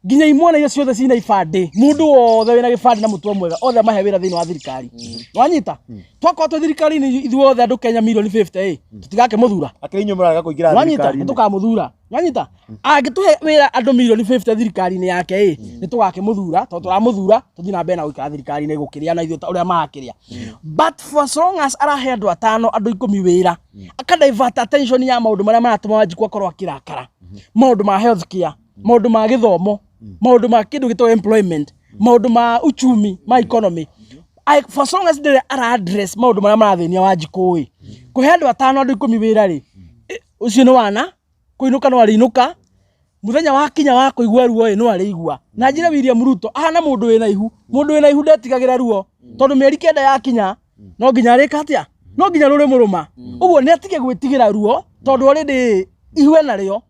nginya imwana icio ciothe cina ibande mundu wothe wina gibande na mutwe mwega othe mahe wira thiini wa thirikari nwanyita twakwa tu thirikari ni ithuothe andu Kenya milioni 50 tutigake muthura akirinyo muraga kuingira thirikari ni tukamuthura nwanyita angituhe wira andu milioni 50 thirikari ni yake ni tugake muthura tondu turamuthura tuthi na mbena gwikara thirikari ni gukiria na ithuota uria makiria but for as long as arahe andu atano andu 10 wira akadivert attention ya maundu maria maratuma Wanjiku akorwo akirakara maundu ma health care maundu ma githomo maundu ma kindu gitwa employment maundu ma uchumi ma economy for as long as they are address maundu maria marathenia Wanjiku kuhe andu atano andu 10 wira ri ucio ni wana kuinuka no ariinuka muthenya wa kinya wa kuigua ruo no arigua na njira William Ruto ahana mundu wina ihu ndetigagira ruo tondu mieri kenda ya kinya no nginya rika atia no nginya rure muruma uguo ni atige gwitigira ruo tondu already ihu enario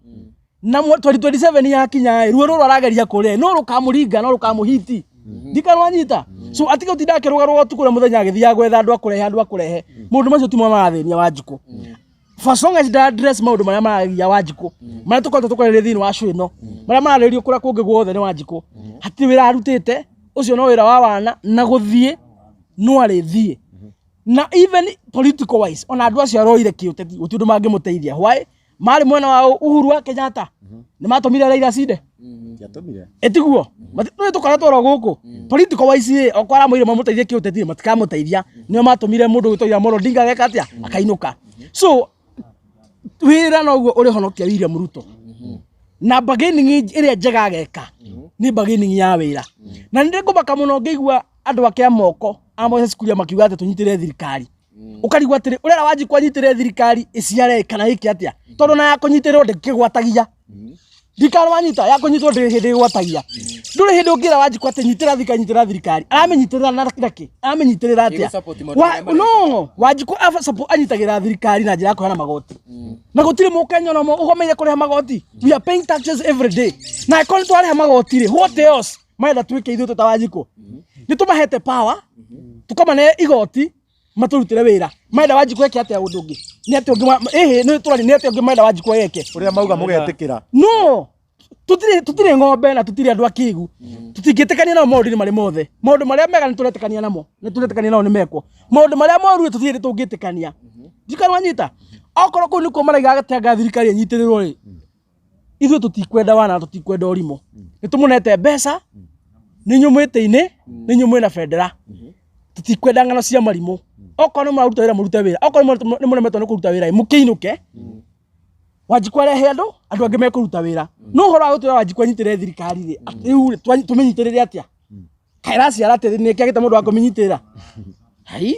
na 2027 ya kinya ruo ruru arageria kuria no rukamuringa no rukamuhiti ndikanwanyita so atige utindake rugarugo tukura muthenya agithia gwetha andu akurehe mundu macio timwe marathenia Wanjiku for as long as the address maundu maria maragia Wanjiku maria tukoretwo tukorere thiini wa cwino maria mararerio kura kungi guothe ni Wanjiku hati wira arutite ucio no wira wa wana na guthie no arithie na even political wise ona andu acio aroire kiuteti gutindu mangimuteithia why mari mwena wa Uhuru wa Kenyatta ni matumire Raila acinde yatumire etiguo no tukoretwo ro guku political wise okwara mwire mamuteithia kiuteti matikamuteithia nio matumire mundu gwitoira Molo Odinga geka atia akainuka so wira no guo uri honokia William Ruto na bargaining iria njega ageka ni bargaining ya wira na ndi ngubaka muno ngigua andu akia moko amo sikuria makiuga ati tunyitire thirikari ukarigwa atiri urera Wanjiku anyitire thirikari iciare kana iki atia tondu na yakunyitirwo ndikigwatagia thirikari wanyita yakunyitwo hindi gwatagia nduri hindi ungira Wanjiku ati nyitira thirikari amenyitirira na kiraki amenyitirira atia no Wanjiku support anyitagira thirikari na njira kuhana magoti na gutire mukenya no ugomeire kuriha magoti we are paying taxes every day na ikono twariha magoti ri what else maida twike ithu ta Wanjiku ni tumahete power tukamane igoti maturutire wira maida Wanjiku eke atia undu ungi ni ati ungi ni turani ni ati ungi maida Wanjiku eke uria mauga mugetikira no tutire ng'ombe na tutire andu akigu tutingitikania na maundu mari mothe maundu maria mega ni turetikania namo ni turetikania nao ni mekwo maundu maria moru tutire tungitikania ndikanwanyita okorwo ku ni ko maraiga gatenga thirikari anyitirirwo ri ithu tutikwenda wana tutikwenda orimo ni tumunete mbeca ni nyumwite-ini ni nyumwe na federa tutikwenda ng'ano cia marimũ okorwo nĩ mũraruta wĩra mũrute wĩra okorwo nĩ mũremetwo nĩ kũruta wĩra mũkĩinũke Wanjikũ arehe andũ angĩ mekũruta wĩra no ũhoro wa gũtwĩra Wanjikũ anyitĩrĩre thirikari rĩ rĩu tũmĩnyitĩrĩre atĩa kairaciara atĩ nĩkĩagĩte mũndũ wa kũmĩnyitĩrĩra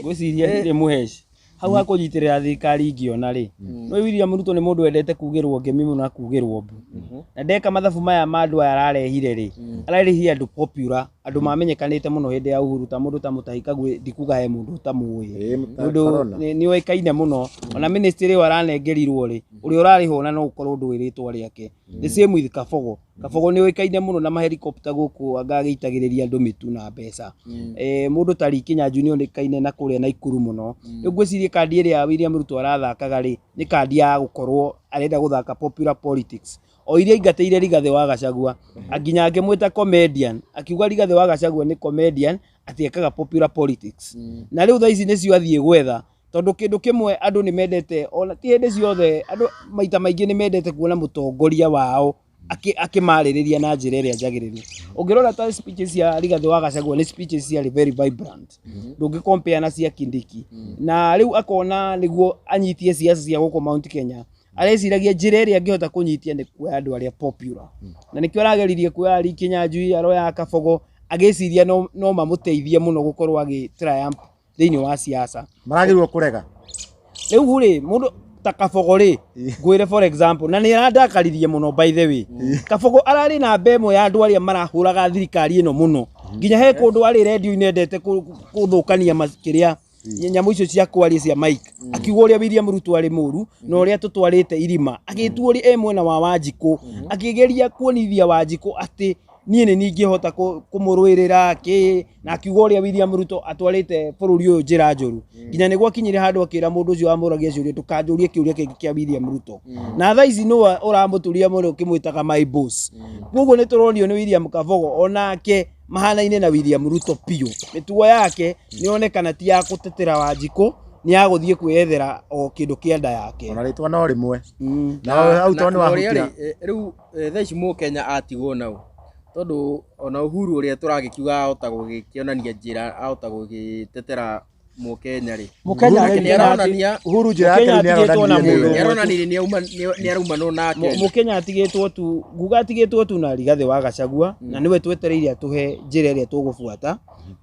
ngwĩciria ndirĩ mũheci hau hakũnyitĩrĩra thirikari ingĩona rĩ no William Ruto nĩ mũndũ wendete kugĩrwo ngemi mũno na kugĩrwo mbu na ndeka mathabu maya ma andũ aya ararehire rĩ ararehire andũ popular andũ mamenyekanĩte mũno hĩndĩ ya Uhuru ta mũndũ ta Mũtahi Kagwe ndikuga he mũndũ ta mũĩ mũndũ nĩ oĩkaine mũno ona ministry rĩu aranengerirwo rĩ ũrĩa ũrarĩho na no ũkorwo ndũ rĩtwa rĩake the same with Kabogo nĩ oĩkaine mũno na mahelicopter gũkũ agagĩitagĩrĩria andũ mĩtu na mbeca mũndũ ta Ricky Nyanjũ nĩ oĩkaine na kũrĩa Naikuru mũno rĩu ngwĩciria kandi ĩrĩa William Ruto arathakaga rĩ nĩ kandi ya gũkorwo arenda gũthaka popular politics o iria ingatĩire Rigathĩ wa Gachagua nginya akĩmwĩta comedian akiuga Rigathĩ wa Gachagua nĩ comedian atĩ ekaga popular politics na rĩu thaa ici nĩcio athiĩ gwetha tondũ kĩndũ kĩmwe andũ nĩ mendete ona ti hĩndĩ ciothe andũ maita maingĩ nĩ mendete kuona mũtongoria wao akĩmarĩrĩria na njĩra ĩrĩa njagĩrĩru ũngĩrora ta speeches cia Rigathĩ wa Gachagua nĩ speeches ciarĩ very vibrant ndũngĩ compare na cia Kindiki na rĩu akona nĩguo anyitie siasa cia gũkũ Mount Kenya areciragia njĩra ĩrĩa angĩhota kũnyitia nĩ kuoya andũ arĩa popular na nĩkĩo arageririe kuoya Ricky Nyanjũ aroya Kabogo agĩciria no mamũteithie mũno gũkorwo agĩ triumph thĩinĩ wa siasa maragĩrwo kũrega rĩu rĩ mũndũ ta Kabogo rĩ ngwĩre for example na nĩ arandakaririe mũno by the way Kabogo ararĩ na mbemo ya andũ arĩa marahũraga thirikari ĩno mũno nginya he kũndũ arĩ radio-inĩ endete kũthũkania makĩria nyamũ icio cia kwaria cia Mike akiuga ũrĩa William Ruto arĩ mũru na ũrĩa tũtwarĩte irima agĩtua ũrĩ mwena wa Wanjikũ akĩgeria kuonithia Wanjikũ atĩ niĩ nĩ ningĩhota kũmũrũĩrĩra na akiuga ũrĩa William Ruto atwarĩte bũrũri ũyũ njĩra njũru nginya nĩguo akinyire handũ akĩra mũndũ ũcio wamũragia ciũria tũkanjũrie kĩũria kĩngĩ kĩa William Ruto na thaa ici nĩwe ũramũtũria mũno ũkĩmwĩtaga my boss koguo nĩ tũronio nĩ William Kabogo onake mahanaine na William Ruto piũ mĩtugo yake nĩonekana ti ya gũtetera Wanjikũ nĩ ya gũthiĩ kwĩyethera o kĩndũ kĩa nda yake ona rĩtwa no rĩmwe na hau tondũ wahutira rĩu thaa ici Mũkenya atigwo nau tondũ ona Uhuru ũrĩa tũragĩkiuga ahota gũgĩkĩonania njĩra ahota gũgĩtetera Mũkenya rĩ Mũkenya nĩaronania Uhuru njĩra yake nĩaronanirie nĩarumanwo nake Mũkenya atigĩtwo tu nguga atigĩtwo tu na Rigathĩ wa Gachagua na nĩwe twetereire atũhe njĩra ĩrĩa tũgũbuata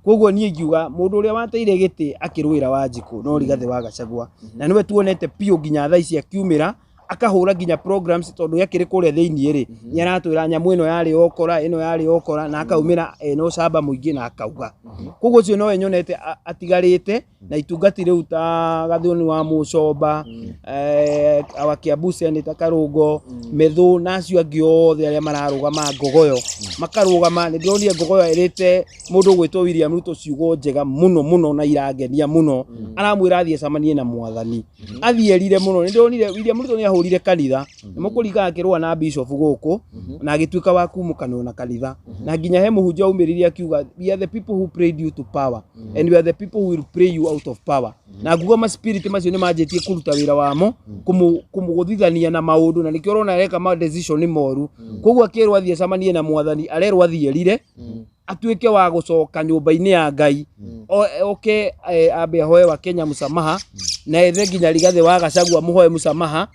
koguo niĩ ngiuga mũndũ ũrĩa wateire gĩtĩ akĩrũĩra Wanjikũ no Rigathĩ wa Gachagua na nĩwe tuonete piũ nginya thaa ici akiumĩra akahũra nginya programs tondũ yakĩrĩ kũrĩa thĩinĩ rĩ nĩ aratwĩra nyamũ ĩno yarĩ okora ĩno yarĩ okora na akaumĩra no camba mũingĩ na akauga koguo ũcio nowe nyonete atigarĩte na itungati rĩu ta Gathoni wa Mũcomba wa Kiambu Senator Karũngo Methũ na acio angĩ othe arĩa mararũgama Ngogoyo makarũgama nĩ ndĩronire Ngogoyo erĩte mũndũ gwĩtwo William Ruto ciugo njega mũno mũno na irangenia mũno aramwĩra athiĩ acamanie na mwathani athierire mũno nĩ ndĩronire William Ruto nĩ ahũrire kanitha nĩ mũkũringa akĩrũa na bishop gũkũ na agĩtuĩka wa kumũkanwo na kanitha na nginya he mũhunjia umĩrĩria akiuga we are the people who prayed you to power and we are the people who will pray you out of power na nguga ma spirit macio nĩ manjĩtie kũruta wĩra wamo kũmũgũthithania na maũndũ na nĩkĩo ũrona areka ma decision moru koguo akĩrwo athiĩ acamanie na mwathani arerwo athierire atuĩke wa gũcoka nyũmba-inĩ ya Ngai oke ambe ahoe wa Kenya msamaha na ethe nginya Rigathĩ wa Gachagua mũhoe msamaha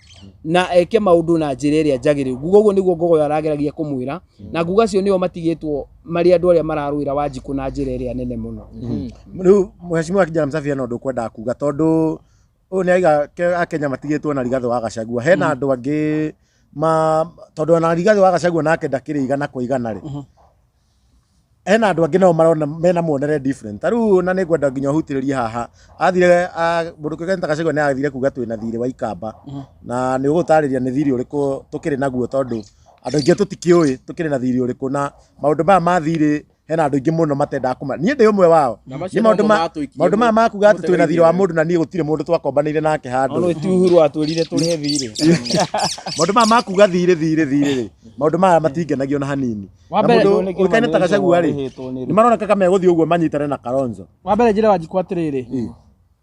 na eke maũndũ na njĩra ĩrĩa njagĩrĩru nguga ũguo nĩguo Ngogoyo arageragia kũmwĩra na nguga cio nĩo matigĩtwo marĩ andũ arĩa mararũĩra Wanjikũ na njĩra ĩrĩa nene mũno rĩu Mheshimiwa Kijana Msafia no ndũkwenda kuga tondũ ũyũ nĩ aiga Akenya matigĩtwo na Rigathĩ wa Gachagua hena andũ angĩ tondũ na Rigathĩ wa Gachagua nake ndakĩrĩ igana kwa igana rĩ hena andũ angĩ nao marona mena muonere different tarĩu na nĩ ngwenda nginya ũhutĩrĩrie haha athire mũndũ kĩgenta Gachagua nĩ athire kuga twĩna thirĩ wa ikamba na nĩ ũgũtarĩria nĩ thirĩ ũrĩkũ tũkĩrĩ naguo tondũ andũ aingĩ tũtikĩũĩ tũkĩrĩ na thirĩ ũrĩkũ na maũndũ maya ma thirĩ hena andũ aingĩ mũno matendaga kuma niĩ ndĩ ũmwe wao nĩ maũndũ maya ma kuga atĩ twĩna thirĩ wa mũndũ na niĩ gũtirĩ mũndũ twakombanĩire nake handũ no ti Uhuru atwĩrire tũrĩhe thirĩ maũndũ maya ma kuga thirĩ rĩ maũndũ maya matingenagio na hanini ũrĩkaine ta Gachagua rĩ nĩ maronekaga megũthiĩ ũguo manyitane na Kalonzo wa mbere njĩre Wanjikũ atĩrĩrĩ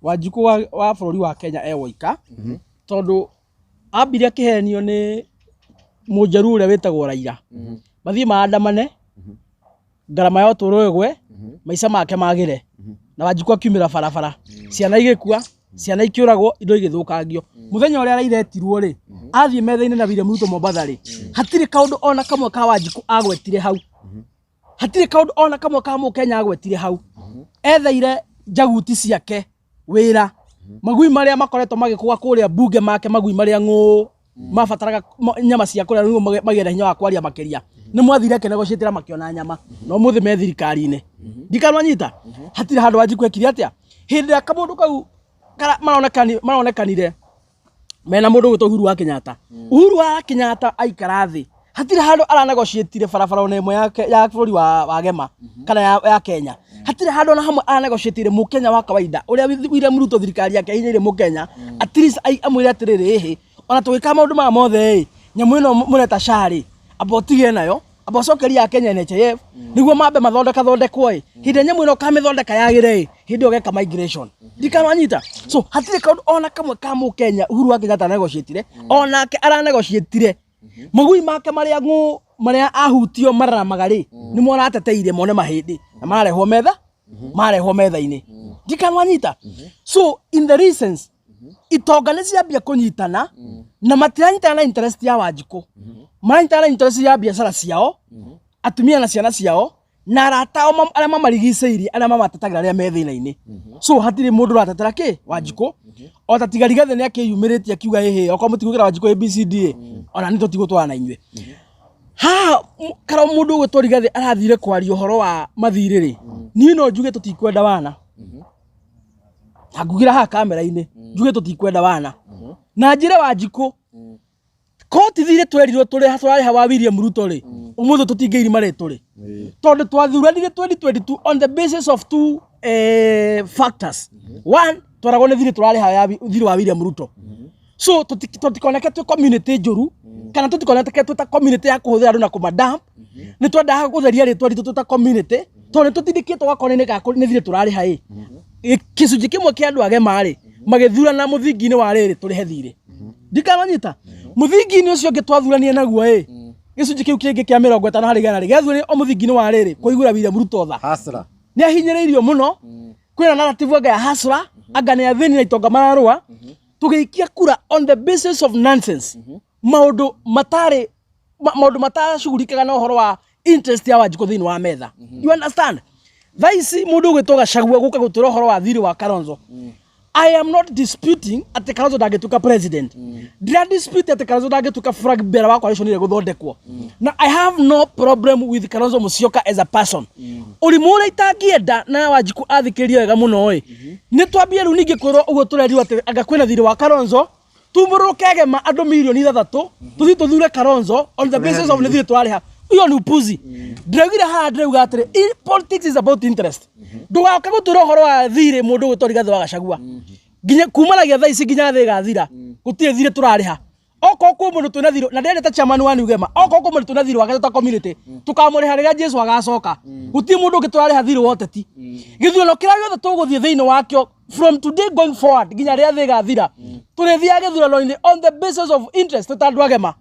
Wanjikũ wa bũrũri wa Kenya woika tondũ ambire akĩhenio nĩ mũnjaru ũrĩa wĩtagwo Raila mathiĩ maandamane ngarama ya ũtũũro ĩgwe maica make magĩre na Wanjiku akiumira barabara ciana igikua ciana ikiuragwo indo igithukangio muthenya uria arairetirwo ri athie metha-ini na William Ruto Mombatha ri hatire kaundu ona kamwe ka Wanjiku agwetire hau hatire kaundu ona kamwe ka Mukenya agwetire hau etheire njaguti ciake wira magui maria makoretwo magikwa kuria bunge make magui maria mabataraga nyama cia kuria nigu magera hinya wa kwaria makiria ni mwathire kenegotiatira makiona nyama no muthi me thirikari-ini ndikanwanyita hatire handu Wanjiku ekire atia hindi ya kamundu kau maronekanire mena mundu gwitwo Uhuru wa Kenyatta aikara thi hatire handu aranegotiatire barabara ona imwe ya bururi wa Gema kana ya Kenya hatire handu na hamwe aranegotiatire Mukenya wa kawaida uria William Ruto thirikari yake hinyire Mukenya at least amwire atiriri hi ona tugika maundu ma mothe nyamu ino mureta shari abotige nayo abocokeria Kenya NHIF niguo mambe thondekwo hindi nyamu ino kamithondeka yagire hindi ogeka migration ndikananyita so hatire kaundu ona kamwe ka Mukenya Uhuru wa Kenyatta negotiatire onake aranegotiatire magui make maria ahutio marara magari ni mona ateteire mone mahindi na marehwo metha-ini ndikananyita so in the reasons itonga ni ciambia kunyitana na matiranyitana na interest ya Wanjiku maranyitana na interest ya biacara ciao atumia na ciana ciao na aratao aria mamarigiceirie aria mamatetagĩra aria me thĩna-inĩ so hatire mundu ratetera ki Wanjiku o tatigarigathe ni akiyumiritie akiuga ehe okorwo mutigukira Wanjiku ABCD ona ni tutigutwara na inyue ha kara mundu gwitwo Rigathi arathire kwaria uhoro wa mathirĩ ri ni no njuge tutikwenda wana hakugira ha kamera-ini njuge tutikwenda wana na njire Wanjiku koti thire twerirwo turi hawa William Ruto ri umuthi tutingeiri maretu ri tondu twathuranire 2022 on the basis of two factors one twaragwo ni thire turari ha thire wa William Ruto so tutikoneke tu community njuru kana tutikoneke tu ta community ya kuhuthira andu na kumadamp ni twendaga gutheria ritwa ritu ta community tondu tutindikitwo gakone ni thire turari ha gicunji kimwe kia andu Agema ri magithurana muthingi-ini wa riri turihe thire ndikananyita muthingi-ini ucio ngi twathuranie naguo gicunji kiu kingi kia 50 hari igana giathuranie o muthingi-ini wa riri kuigura William Ruto tha hasra ni ahinyiriirio muno kwina narrative anga ya hasra anga ni athini na itonga mararua tugiikia kura on the basis of nonsense maundu matashugurikaga na uhoro wa interest ya Wanjiku thini wa metha you understand thaisi mundu gwitwo Gachagua guka gutira uhoro wa thiri wa Kalonzo I am not disputing ati Kalonzo ndagetuka president ndira dispute ati Kalonzo ndagetuka flag bearer wa coalition ile guthondekwo na I have no problem with Kalonzo Musyoka as a person ulimura itagienda na Wanjiku athikirio wega muno ni twambie ru ningi kwirwo uguo turerirwo ati anga kwina thiri wa Kalonzo tumuruke Agema andu milioni 3 tuthi tuthure Kalonzo on the basis of thiri twariha iyo ni upuzi ndiragira ha ndiraga atire politics is about interest ndugaoka gutura uhoro wa thiri mundu gwitwo Rigathi wa Gachagua nginya kumanagia thaa ici nginya thi gathira gutire thiri turariha oko ku mundu twina thiri na ndireta chairman wa Ugema oko ku mundu twina thiri wake ta community tukamuriha riria Jesu agacoka gutire mundu ngiturariha thiri woteti githuno kira yothe tuguthie thiini wakio from today going forward nginya riria thi gathira turithia githurano-ini on the basis of interest tutandu Agema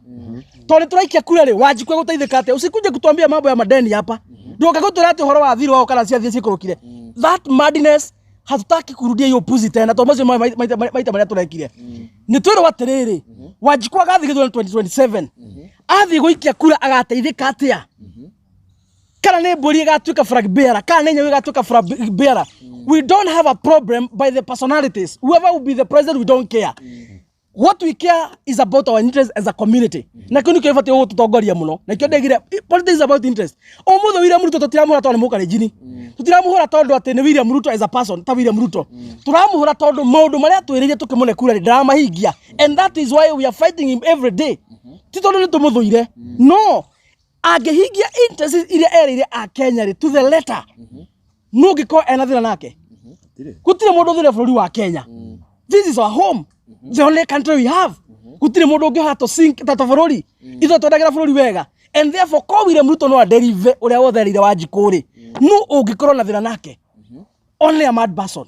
tondu turaikia kura ri Wanjiku gutaithika atia usikuje kutuambia mambo ya madeni hapa ndoka gutura ati uhoro wa thiri wao kana ciathie cikurukire that madness hatutaki kurudia hiyo puzi tena to macio maita maria turekire ni twiro watiriri Wanjiku agathi githurano 2027 athi guikia kura agateithika atia kana ne mburi igatuika flag bearer kana ne nyawe igatuika flag bearer we don't have a problem by the personalities whoever will be the president we don't care what we care is about our interest as a community na kuni kwa fati tutongoria muno na kio ndegire politics is about interest omutho William Ruto tutiramuhura tondu mukare jini tutiramuhura tondu ati ni William Ruto as a person ta William Ruto turamuhura tondu maundu maria twiririe tukimune kura ri dramahingia and that is why we are fighting him every day titondu ni tumuthuire no agehingia interest ile erire a Kenya ri to the letter no giko enathira nake gutire mundu thire bururi wa Kenya this is our home the only country we have gutire mundu ungi hato sink tato bururi itho twendagira bururi wega and therefore ko William Ruto no derive uria wotherire Wanjiku ri no ungikorwo na thira nake only a mad person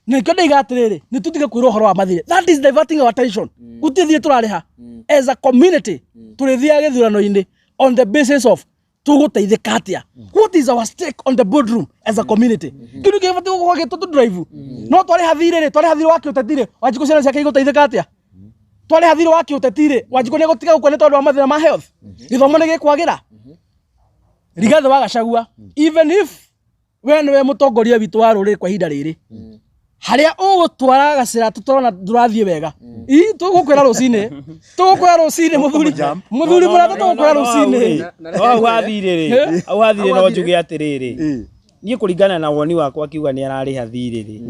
na kyo ndaiga atiriri ni tutige kwirwo uhoro wa mathire that is diverting our attention gutithie turariha as a community turithia githurano-ini on the basis of tuguteithika atia what is our stake on the boardroom as a community kindu kibati gukwa gitu drive no twari hathire waki utetire Wanjiku ciana ciake iguteithika atia twari hathire waki utetire Wanjiku ni gutiga gukwa ni tondu wa mathina ma health githomo ni gikwagira Rigathi wa Gachagua even if we mutongoria witu wa ruri kwa hinda riri haria ugutwara gacira tutorona ndurathie wega tugukwira rucine muthuri murata tugukwira rucine au hathire no njuge atiriri nie kuringana na woni wakwa kiuga ni arariha thiriri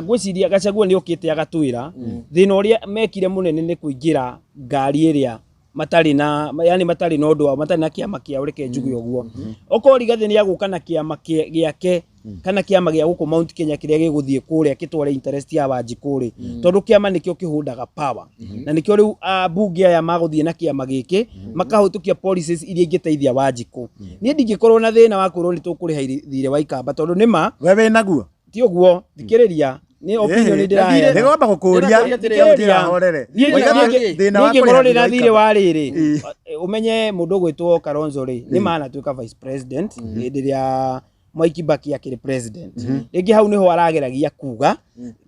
ngwiciria Gachagua ni okite agatwira thina uria mekire munene ni kuingira ngari iria matari na undu wa matari na kiama kia ureke njugu yoguo oko Rigathi ni aguka na kiama giake kana kiama gia guku Mount Kenya kiria giguthie kuria kitware interest ya Wanjiku ri tondu kiama nikio kihundaga power na nikio riu bunge aya maguthie na kiama giki makahutukia policies iria ingiteithia Wanjiku ni ndingikorwo na thina wa kwirwo ni tukuriha thire wa ikamba tondu nima wewe naguo ti uguo thikiriria ni opinion ndirahe ni ngomba gukuria horere ni ngorore na thire wa riri umenye mundu gwitwo Kalonzo ri ni maana tuika vice president ndiria Mwai Kibaki akiri president ringi hau niho arageragia kuga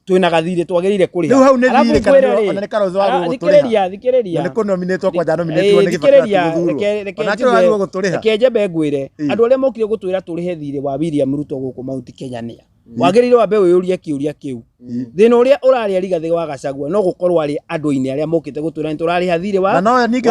twina gathire twagirire kuri riu hau ni thire kana ona ni Kalonzo wa guturiha thikiriria ni kunominate kwa nominate ni thikiriria reke njembe ngwire andu aria mokire gutwira turihe thire wa William Ruto guku Mount Kenya nia wagirire wa mbe uyuria kiuria kiu thina uria uraria Rigathi wa Gachagua no gukorwo ari andu-ini aria mokite gutwira turariha thire wa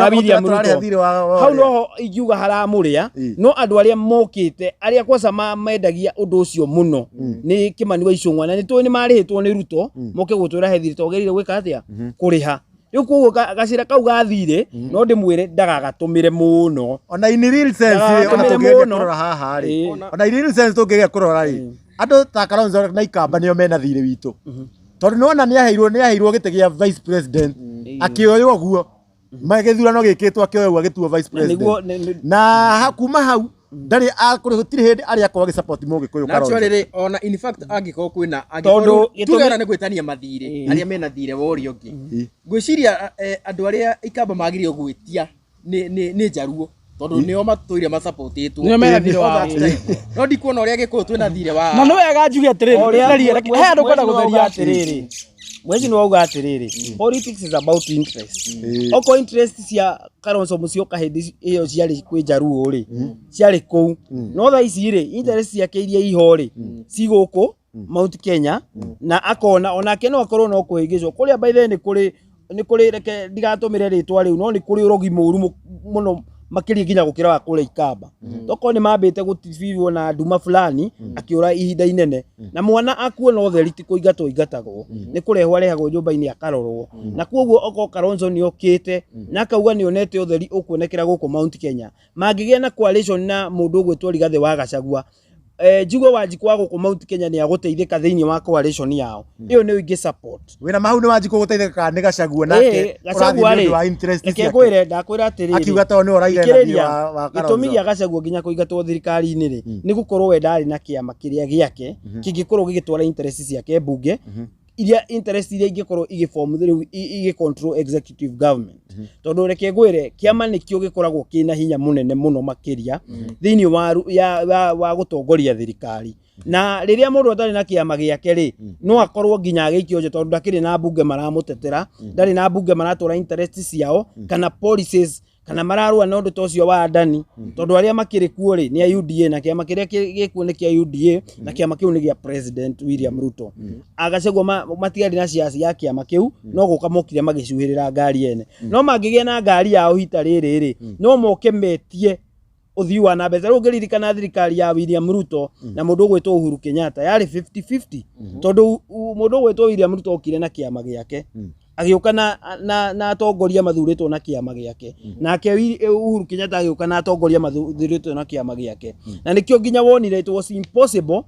William Ruto hau no ingiuga haramuria no andu aria mokite aria kwanza mendagia undu ucio muno ni Kimani wa Icung'wa na ni tu ni marihitwo ni Ruto moke gutwira he thire twagirire gwika atia kuriha riu koguo gacira kau gathire no ndimwire ndagagatumire muno ona in real sense ona tungege kurora haha ri ona in real sense tungege kurora ri andu ta Kalonzo na ikamba nio mena thire witu tondu nona ni aheirwo gite gia vice president akioyo oguo magethurano gikitwo akioyo agituo vice president na hakuma hau ndari akurihutire hindi ari akwa support mogi kuyu Kalonzo naturally ona in fact angiko kwina angikorwo tugera na gwitania mathire aria mena thire wori ongi ngwiciria andu aria ikamba magirio gwitia ni njaruo tondu nio matuire ma supportitwo nio mena thire wa no ndikuona uria gikuo twina thire wa na no wega njuge atiriri he andu kwenda gutheria atiriri mwezi no uga atiriri politics is about interest oko interest cia Kalonzo mucio kahindi iyo ciari kwi njaruo ri ciari ku no tha ici ri interest ciake iria iho ri ciguku Mount Kenya na akona onake no akorwo no kuhingicwo kuria by the ni kuri reke ndigatumire ritwa riu no ni kuri urogi muru muno makiri nginya gukira wa kule ikamba toko ni mambite gutifirwo na nduma fulani akiura ihinda inene na mwana akuona utheri ti kuingatwo ingatagwo ni kurehwa rehagwo nyumba-ini ya karorwo na koguo oko Kalonzo ni okite na akauga ni onete utheri ukuonekera guku Mount Kenya mangigia na coalition na mundu gwitwo Rigathi wa Gachagua Njugo Wanjiku wa guku Mount Kenya ni aguteithika thiini wa coalition yao iyo ni wingi support wina mahau ni Wanjiku guteithika ni Gachagua nake Gachagua ri wa interest yake kwire ndakwira atiriri akiuga to ni uraiga wa Kalonzo gitumi ya Gachagua nginya kuingatwo thirikari-ini ri ni gukorwo we ndari na kiama kiria giake kingikorwo gigitwara interest ciake bunge iria interest iria ingikorwo igiform riu igicontrol executive government tondu reke ngwire kiama nikio gikoragwo kina hinya munene muno makiria thiini wa gutongoria thirikari na riria mundu atari na kiama giake ri no akorwo nginya agikio nje tondu ndakiri na bunge maramutetera ndari na bunge maratwara interest ciao kana policies kana mararua na undu tocio wa ndani tondu aria makiri kuo ri ni a UDA na kiama kiria gikuo ni kia UDA na kiama kiu ni gia President William Ruto Agachagua matigari na ciaci ya kiama kiu no guka mokire magicuhirira ngari ene no mangigia na ngari yao hita riri ri no moke metie uthii wa na mbeca rugiririkana thirikari ya William Ruto na mundu gwitwo Uhuru Kenyatta yari 50-50 tondu mundu gwitwo William Ruto okire na kiama giake agiuka na atongoria mathuritwo na kiama giake nake Uhuru Kenyatta agiuka na atongoria mathuritwo na kiama giake na nikio nginya wonire it was impossible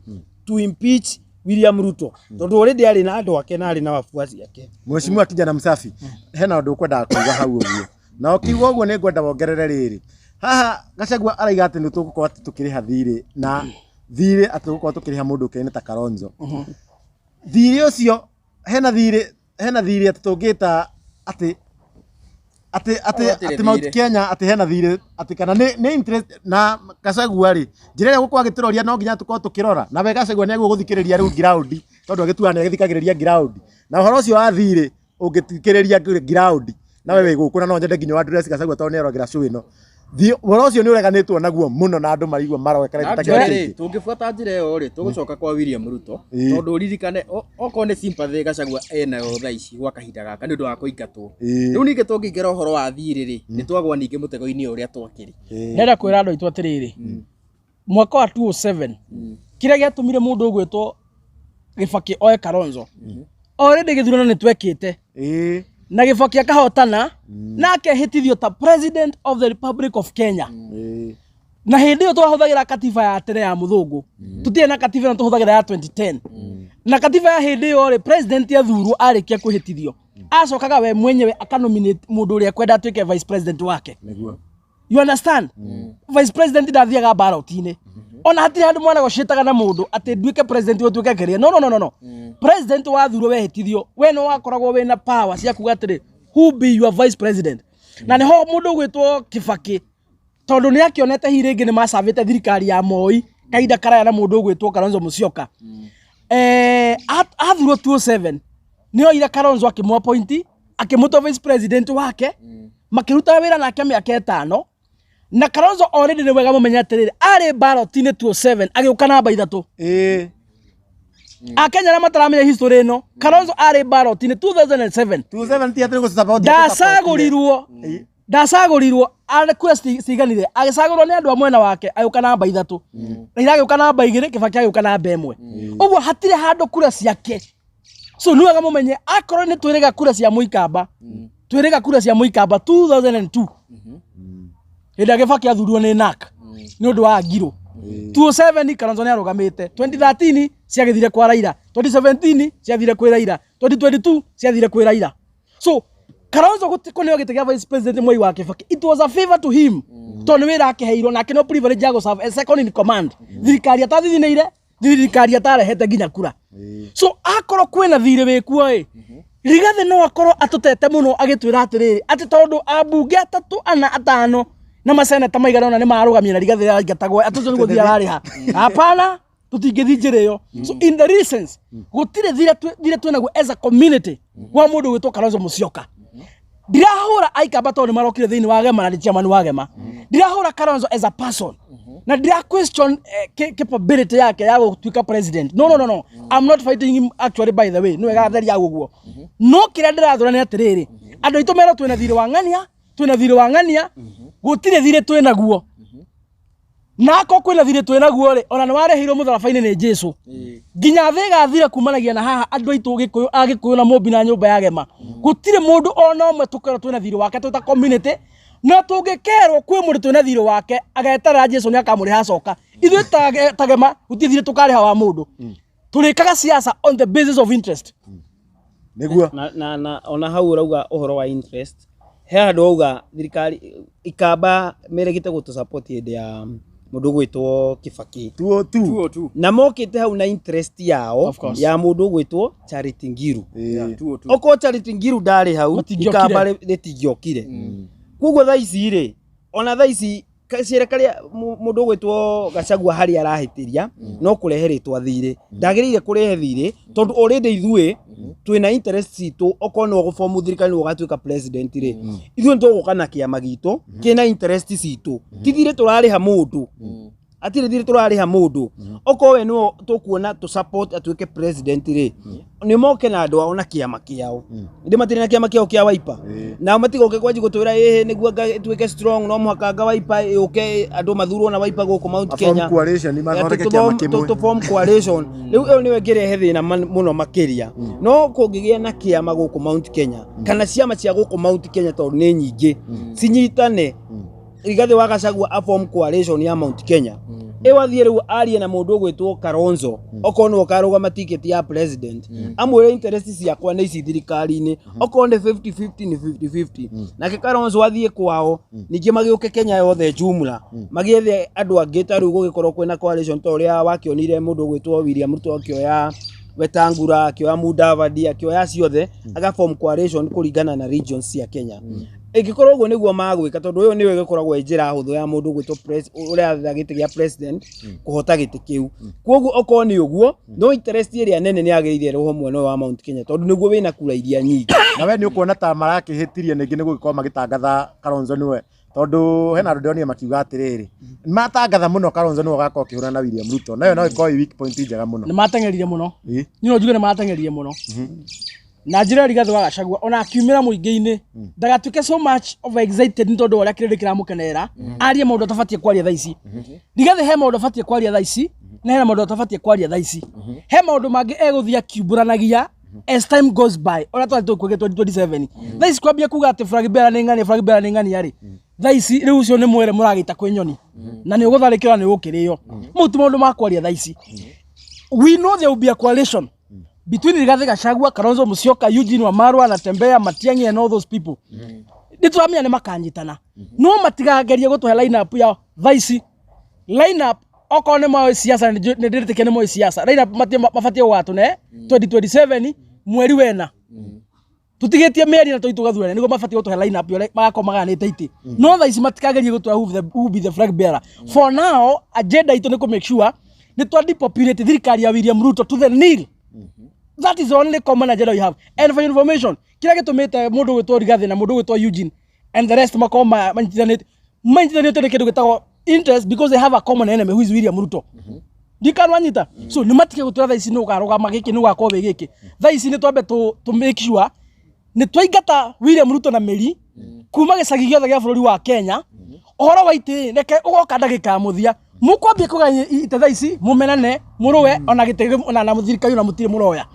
to impeach William Ruto tondu already ari na andu ake na ari na wafuasi yake Mheshimiwa Kijana Msafi hena undu kwenda kuuga hau uguo na ukiuga uguo ni ngwenda wongerere riri haha Gachagua araiga ati ni tugukorwo ati tukiriha thire na thire ati tugukorwo tukiriha mundu kene ta Kalonzo thire ucio hena thire ati tungita ati ati Mount Kenya ati hena thire ati kana ni interest na Gachagua ri njira ria gukwa gitiroria no nginya tuko tukirora na we Gachagua ni aguguthikireria riu ground tondu agituga ni agithikagiriria ground na uhoro ucio wa thire ungithikiriria ground na we guku na no njende nginya address Gachagua tondu ni arogira show ino uhoro ucio ni ureganitwo naguo muno na andu marigwa maroekera gitagira tungifuata njira iyo ri tugucoka kwa William Ruto tondu ririkane oko ni sympathy Gachagua ena thaa ici gwa kahinda gaka ni ndu wa kuingatwo riu ninge tungingera uhoro wa thire ri ni twagwa ninge mutego-ini uria twakiri ndenda kwira andu aitu atiriri mwaka wa 2007 kiria giatumire mundu ugwitwo Gibaki oe Kalonzo already githurano ni twekite na Gibaki akahotana na akehitithio ta president of the Republic of Kenya na hindi yo twahuthagira katiba ya tene ya muthungu tutie na katiba na tuhuthagira ya 2010 na katiba ya hindi yo ri president ya thuru arikia kuhitithio acokaga we mwenyewe akanominate mundu uria kwenda atuike vice president wake you understand vice president ndathiaga ballot-ini ona hatiri handu mwana goshitaga na mundu ati nduike president we tuike keria no president wa thuru we hitithio we no wakoragwo we na power cia kuga atiri who be your vice president na ni ho mundu gwitwo Kibaki tondu ni akionete hiringi ni macavite thirikari ya Moi kaida karaya na mundu gwitwo Kalonzo Musyoka athuro 2007 ni oira Kalonzo akimwa point akimuto vice president wake makiruta wira nake miaka 5 na Kalonzo already ni wega mumenya atiriri ari ballot-ini 2007 agiuka namba 3 Akenya na mataramenya history ino Kalonzo ari ballot-ini 2007 ti atiri gucabao ndacagurirwo ari quest ciganire agicagurwo ni andu a mwena wake agiuka namba 3 Raila agiuka namba 2 Kibaki agiuka namba 1 uguo hatire handu kura ciake so ni wega mumenye akorwo ni twiriga kura cia Muikamba twiriga kura cia Muikamba 2002 hĩndĩ Gibaki athurirwo ni NARC ni undu wa ngiro 2007 Kalonzo ni arugamite 2013 ciagithire kwa Raila 2017 ciathire kwa Raila 2022 ciathire kwa Raila so Kalonzo gutikoneo gitiga vice president Moi wa Kibaki it was a favor to him tondu wira akiheirwo nake no privilege ya go serve as second in command thirikari atathineire thirikari atarehete nginya kura so akoro kwena thire wikuo Rigathi no akoro atutete muno agitwira atiriri ati tondu abunge 3 ana 5 na maseneta maigarona ni marugamia na Rigathi agatagwo atuzo ngo thia rariha hapana tutingithijire yo so in the reasons gutire thire twenaguo as a community wa mundu gwitwo Kalonzo Musyoka ndirahura Aikamba tondu marokire thiini wa Gema na chairman wa Gema ndirahura Kalonzo as a person na ndira question capability yake ya gutuika president no I'm not fighting him actually by the way no gatheria guguo no kira ndirathura ni atiriri andu itu mero twena thire wa ngania gutire thire twenaguo nako kwina thire twenaguo ri ona ni warehirwo mutharabaini ni Jesu nginya thiga thire kumanagia na haha andu aitu agikuyu na Mobi na nyumba ya Gema gutire mundu ona umwe tukera twena thire wake tuta community na tungikerwo kwi mundu twena thire wake agetara Jesu ni akamuri hacoka ithu tagema gutithire tukariha wa mundu turikaga siasa on the basis of interest niguo na ona hau urauga uhoro wa interest he andu auga thirikari ikamba meregite gutu support hinde ya mundu gwitwo Kibaki 202 na mokite hau na interest yao ya mundu gwitwo Charity Ngilu oko Charity Ngilu ndari hau ikamba ritingiokire kuguo thaa ici ri ona thaa ici serikali mundu gwitwo Gachagua hari arahitiria no kureheritwa thire ndagirire kurehe thire tondu already ithue twina interest citu okono guformu thirikari ugatuika president ri ithue ntugukana kiama gitu kina interest citu tithire turariha mundu atire thire turariha mundu oko we no tukuona tu support atuike president ri ni moke na andu ona kiama kiao ndi matire na kiama kiao kia Wiper na matigoke kwanji gutwira niguo tuike strong no muhaka Wiper yuke andu mathurwo na Wiper guku Mount Kenya coalition ni mathoreke kiama kimwe to form coalition riu ni wegerehe thina muno makiria no kungigia na kiama guku Mount Kenya kana ciama cia guku Mount Kenya tondu ni nyingi cinyitane Rigathi wa Gachagua a form coalition ya Mount Kenya ewathie riu arie na mundu gwitwo Kalonzo okono karugama ticket ya president amwire interest ciakwa ni ici thirikari-ini okonde 50-50 ni 50-50 na Kalonzo athie kwao ningi magiuke Kenya yothe jumla magiethe andu angi ta riu gugikorwo kwina coalition to ria wakionire mundu gwitwo William Ruto akioya Wetangura akioya Mudavadi akioya ciothe aga form coalition kuringana na regions cia Kenya Ĩngĩkorwo ũguo nĩguo magwĩka tondũ ũyũ nĩwe gĩkoragwo njĩra hũthũ ya mũndũ gwĩtwo ũrĩa gĩtĩ gĩa president kũhota gĩtĩ kĩu. Koguo okorwo nĩ ũguo no interest ĩrĩa nene nĩ yagĩrĩire roho mwena wa Mount Kenya tondũ nĩguo wĩna kura iria nyingĩ. Na we nĩ ũkuona ta marakĩhĩtirie ningĩ nĩguo gĩkorwo magĩtangatha Kalonzo nĩwe tondũ hena andũ ndĩronire makiuga atĩrĩrĩ matangatha mũno Kalonzo nĩwe ũgakorwo akĩhũrana na William Ruto nayo no ĩkorwo weak point njega mũno. Nĩ mateng'erire mũno. Nĩ njuge nĩ mateng'erire mũno. Na njĩra Rigathĩ wa Gachagua ona akiumĩra mũingĩ-inĩ ndagatuĩke so much of excited nĩ tondũ ũrĩa kĩrĩndĩ kĩramũkenerera arie maũndũ atabatiĩ kwaria thaa ici. Rigathĩ he maũndũ atabatiĩ kwaria thaa ici na hena maũndũ atabatiĩ kwaria thaa ici. He maũndũ mangĩ egũthiĩ akiumbũranagia as time goes by ũrĩa twathiĩ tũkwĩge 2027. Thaa ici kwambia kuga atĩ Frank Bella nĩ ng'ania rĩ thaa ici rĩu ũcio nĩ mwere mũragĩta kwĩ nyoni na nĩ ũgũtharĩkĩra nĩ ũgũkĩrĩo. Mau ti maũndũ ma kwaria thaa ici. We know there will be a coalition between Rigathĩ Gachagua, Kalonzo Musyoka, Eugene Wamalwa, Natembeya, Matiang'i and all those people. Nĩtũramenya nĩ makanyitana. No matigagerie gũtũhe line up ya vice. Line up okorwo nĩ moĩ siasa nĩ ndĩrĩtĩkia nĩ moĩ siasa. Line up mabatiĩ gũgatũne 2027 mweri wena. Tũtigĩtie mĩeri na tũgathuurana nĩguo mabatiĩ gũtũhe line up yore magakorwo maganĩte itĩ. No thaa ici matikagerie gũtũhe who be the flag bearer. For now agenda itũ nĩ kũ make sure nĩ twa depopulate thirikari ya William Ruto to the nil. That is the only common agenda you have. And for information, kila gĩtũmĩte mũndũ gwĩtwo Rigathĩ na mũndũ gwĩtwo Eugene and the rest makorwo manyitithanĩte nĩ kĩndũ gĩtagwo interest because they have a common enemy who is William Ruto. Ndikanwanyita. So nĩ matige gũtũra thaa ici nĩ ũgarũgama gĩkĩ nĩ ũgakorwo wĩ gĩkĩ. Thaa ici nĩ twambe to make sure nĩ twaingata William Ruto na mĩri kuma gĩcagi gĩothe gĩa bũrũri wa Kenya. Ũhoro wa itĩ reke ũgoka ndagĩka mũthia mukwambia kuganya ite thaa ici mumenane muruwe ona gĩtĩ ona na mũthirikari na mũtirĩ muroya.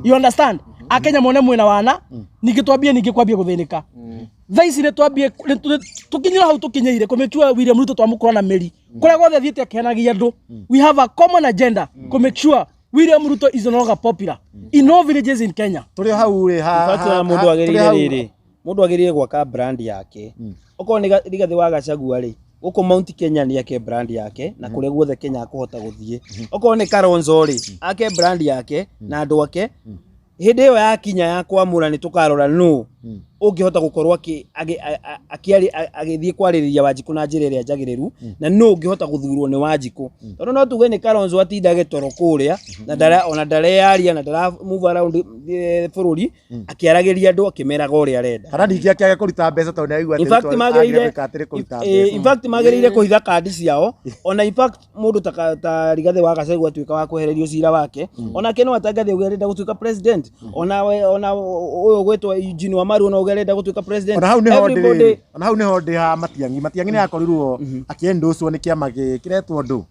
You understand? Akenya mone mwena wana ningĩ twambie ningĩ kwambia gũthĩnĩka. Thaa ici nĩ twambie tukinyira hau tukinyeire kumekua William Ruto twamũkora na mĩri kũrĩa gothe thiĩte akenagia andũ. We have a common agenda to make sure William Ruto is no longer popular in all villages in Kenya. Tũrĩ hau rĩ mũndũ agĩrĩire rĩrĩ mũndũ agĩrĩire gwaka brand yake. Okorwo nĩ Rigathĩ wa Gachagua rĩ gũkũ Mount Kenya nĩ ake brand yake na kũrĩa guothe Kenya akũhota gũthiĩ. Okorwo nĩ Kalonzo rĩ ake brand yake na andũ ake hĩndĩ ĩyo yakinya ya kwamũra nĩ tũkarora no ũngĩhota gũkorwo agĩthiĩ kwarĩrĩria Wanjikũ na njĩra ĩrĩa njagĩrĩru na no ũngĩhota gũthurwo nĩ Wanjikũ tondũ no tuge nĩ Kalonzo atindage toro kũrĩa na ona ndareyaria na ndara move around bũrũri akĩaragĩria andũ akĩmeraga ũrĩa arenda kana ningĩ akĩaga kũruta mbeca tondũ nĩ aigua in fact magĩrĩire kũhitha kandi ciao ona in fact mũndũ ta Rigathĩ wa Gachagua atuĩka wa kwehererio cira wake ona keno atangathie ũgerenda gũtuĩka president ona ũyũ gwĩtwo Eugene Wamalwa na ũgerenda gũtuĩka president. Ona hau nĩho ndĩ ha Matiang'i nĩ akorirwo akĩendoswo nĩ kĩama kĩretwo ndũ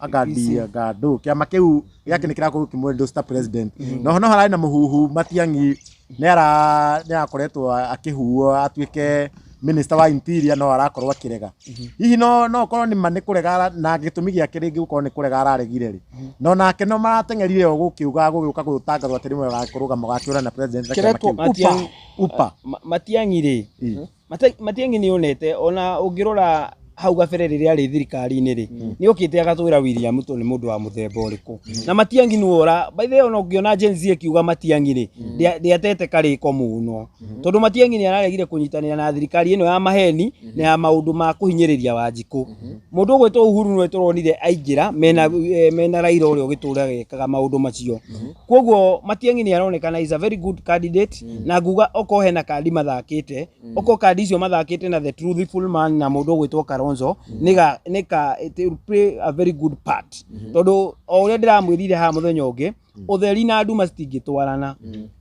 Ngandũ kĩama kĩu gĩake nĩ kĩrakorwo kĩmwendosita president. No hararĩ na mũhuhu Matiang'i nĩ arakoretwo akĩhuo atuĩke minister wa interior no arakorwo akĩrega. Hihi no korwo nĩ ma nĩ kũrega na gĩtũmi gĩake rĩngĩ gũkorwo nĩ kũrega araregire rĩ. No nake no marateng'erire gũkiuga gũgĩũka gũtangathwo atĩ nĩwe wakũrũgama wakĩũra na president upa Matiang'i rĩ Matiang'i nĩ onete ona ũngĩrora hau gabere rĩrĩa arĩ thirikari-inĩ rĩ nĩ okĩte agatwĩra William Ruto nĩ mũndũ wa mũthemba ũrĩkũ na Matiang'i nĩwora by the way ona ũngĩona Gen Z akiuga Matiang'i rĩ ndĩatete karĩko mũno tondũ Matiang'i nĩ araregire kũnyitanĩra na thirikari ĩno ya maheni na ya maũndũ ma kũhinyĩrĩria Wanjikũ. Mũndũ ũgwĩtwo Uhuru nĩwe tũronire aingĩra mena Raila ũrĩa ũgĩtũra gekaga maũndũ macio. Koguo Matiang'i nĩ aronekana is a very good candidate na nguga okorwo hena kandi mathakĩte okorwo kandi icio mathakĩte na the truthful man na mũndũ ũgwĩtwo Kalonzo it will play a very good part tondũ o ũrĩa ndĩramwĩrire ha mũthenya ũngĩ ũtheri na nduma citingĩtwarana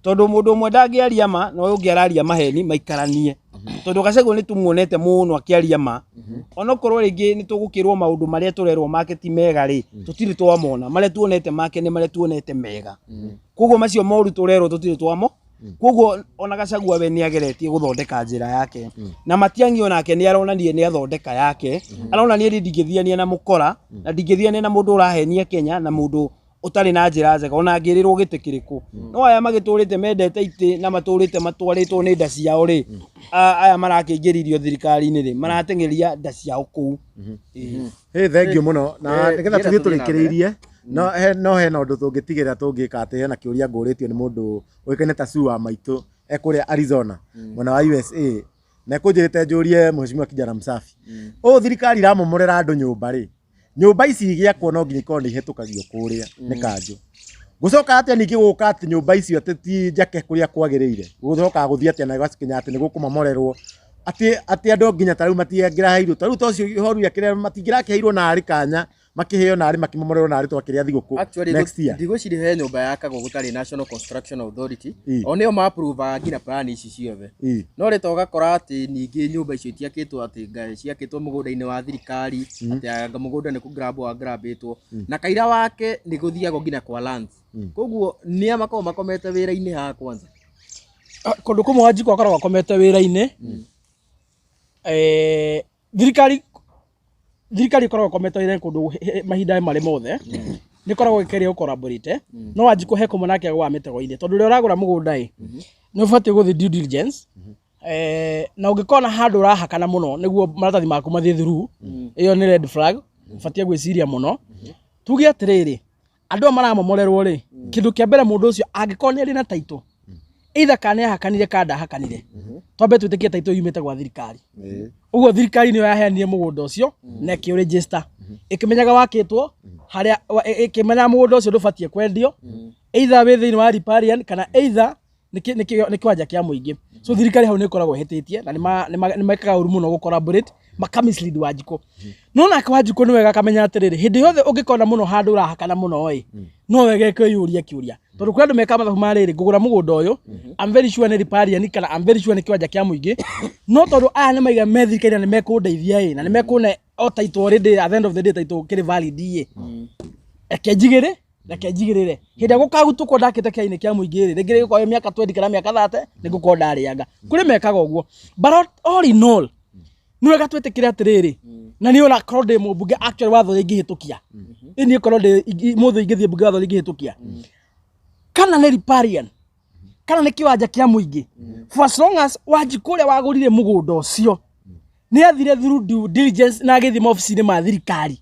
tondũ mũndũ ũmwe ndangĩaria ma na ũyũ ũngĩ araria maheni maikaranie tondũ Gachagua nĩ tumuonete mũno akĩaria ma ona korwo rĩngĩ nĩ tũgũkĩrwo maũndũ marĩa tũrerwo make ti mega rĩ tũtirĩ twamona marĩa tuonete make nĩ marĩa tuonete mega. Koguo macio moru tũrerwo tũtirĩ twamo. Koguo ona Gachagua we nĩ ageretie gũthondeka njĩra yake na Matiang'i onake nĩ aronanie nĩ athondeka yake aronania ndingĩthiania na mũkora na ndingĩthiania na mũndũ ũrahenia Kenya na mũndũ ũtarĩ na njĩra njega ona angĩrĩrwo gĩtĩ kĩrĩkũ. No aya magĩtũrĩte mendete itĩ na matũrĩte matwarĩtwo nĩ nda ciao rĩ aya marakĩingĩririo thirikari-inĩ rĩ marateng'eria nda ciao kũu. Thengio mũno na nĩgetha tũthiĩ tũrĩkĩrĩirie no hena ũndũ tũngĩtigĩra tũngĩka atĩ hena kĩũria ngũrĩtio nĩ mũndũ ũĩkaine ta Sue wa Maitũ ekũrĩa Arizona mwena wa USA na kunjirite njurie mheshimiwa kijana Msafi o thirikari ramomorera andu nyumba ri nyumba ici giakwo no nginya ikorwo ni ihetukagio kuria ni kanjo gucoka atia ningi guka ati nyumba icio ati njake kuria kwagiriire gucoka guthia atia na gacikinya ati ni gukumomorerwo ati andu nginya tariu matiengira hairu tariu tocio horu ya kiria matingira kiheirwo na ari kanya makiheo na ari makimomorerwo na ari twakiria thiguku next year ndigociri he nyumba yakagwo gutari National Construction Authority oneo ma approve nginya plan ici ciothe no rito gakora ati ningi nyumba icio itiakitwo ati ciakitwo mugunda-ini wa thirikari ati anga mugunda ni kugrabwo agrabitwo na kaira wake ni guthiago nginya kwa lands koguo ni amako makomete wira-ini ha kwanza kundu kumwe Wanjiku akoragwo akomete wira-ini thirikari ikoragwo komete wira kundu mahinda mari mothe ni koragwo ikiria collaborate no Wanjiku he kumwe nake agwa mitego-ini tondu ri uragura mugunda ni ubatie guthi due diligence na ungikona handu urahakana muno niguo maratathi maku mathie through iyo ni red flag ubatie gwiciria muno tuge atiriri andu maramomorerwo ri kindu kia mbere mundu ucio angikona ri na title either kana hakanire kada hakanire twambe twitikie title yumite gwa thirikari uguo thirikari niyo yaheanire mugunda ucio na ki register ikimenyaga wakitwo haria ikimenya mugunda ucio ndubatie kwendio either we thiini wa riparian kana either ni kiwanja kia muingi so thirikari hau ni ikoragwo hetitie na ni mekaga uru muno gu collaborate makamislead Wanjiku no na Wanjiku ni wega kamenya atiriri hindi yothe ungikona muno handu urahakana muno no wege kwiyuria kiuria tondu kwendu meka mathabu mariri ngugura mugunda uyu I'm very sure ni riparian kana I'm very sure ni kiwanja kia muingi no tondu aya ni maiga me thirikari ni mekundeithia na ni mekune o title already at the end of the day title kiri valid reke njigirire hindi gukagutukwo ndakite kia-ini kia muingi ri ringi gikoyo miaka 20 kana miaka 30 ni gukorwo ndarianga kuri mekaga uguo but all in all ni wega twetikire atiriri na ni ona korwo ndi mubunge actually watho ingihitukia ini korwo ndi mutho ingithie bunge watho ingihitukia kana ni riparian kana ni kiwanja kia muingi for as long as Wanjiku uria wagurire mugunda ucio ni athire through due diligence na agithie maofici-ini ma thirikari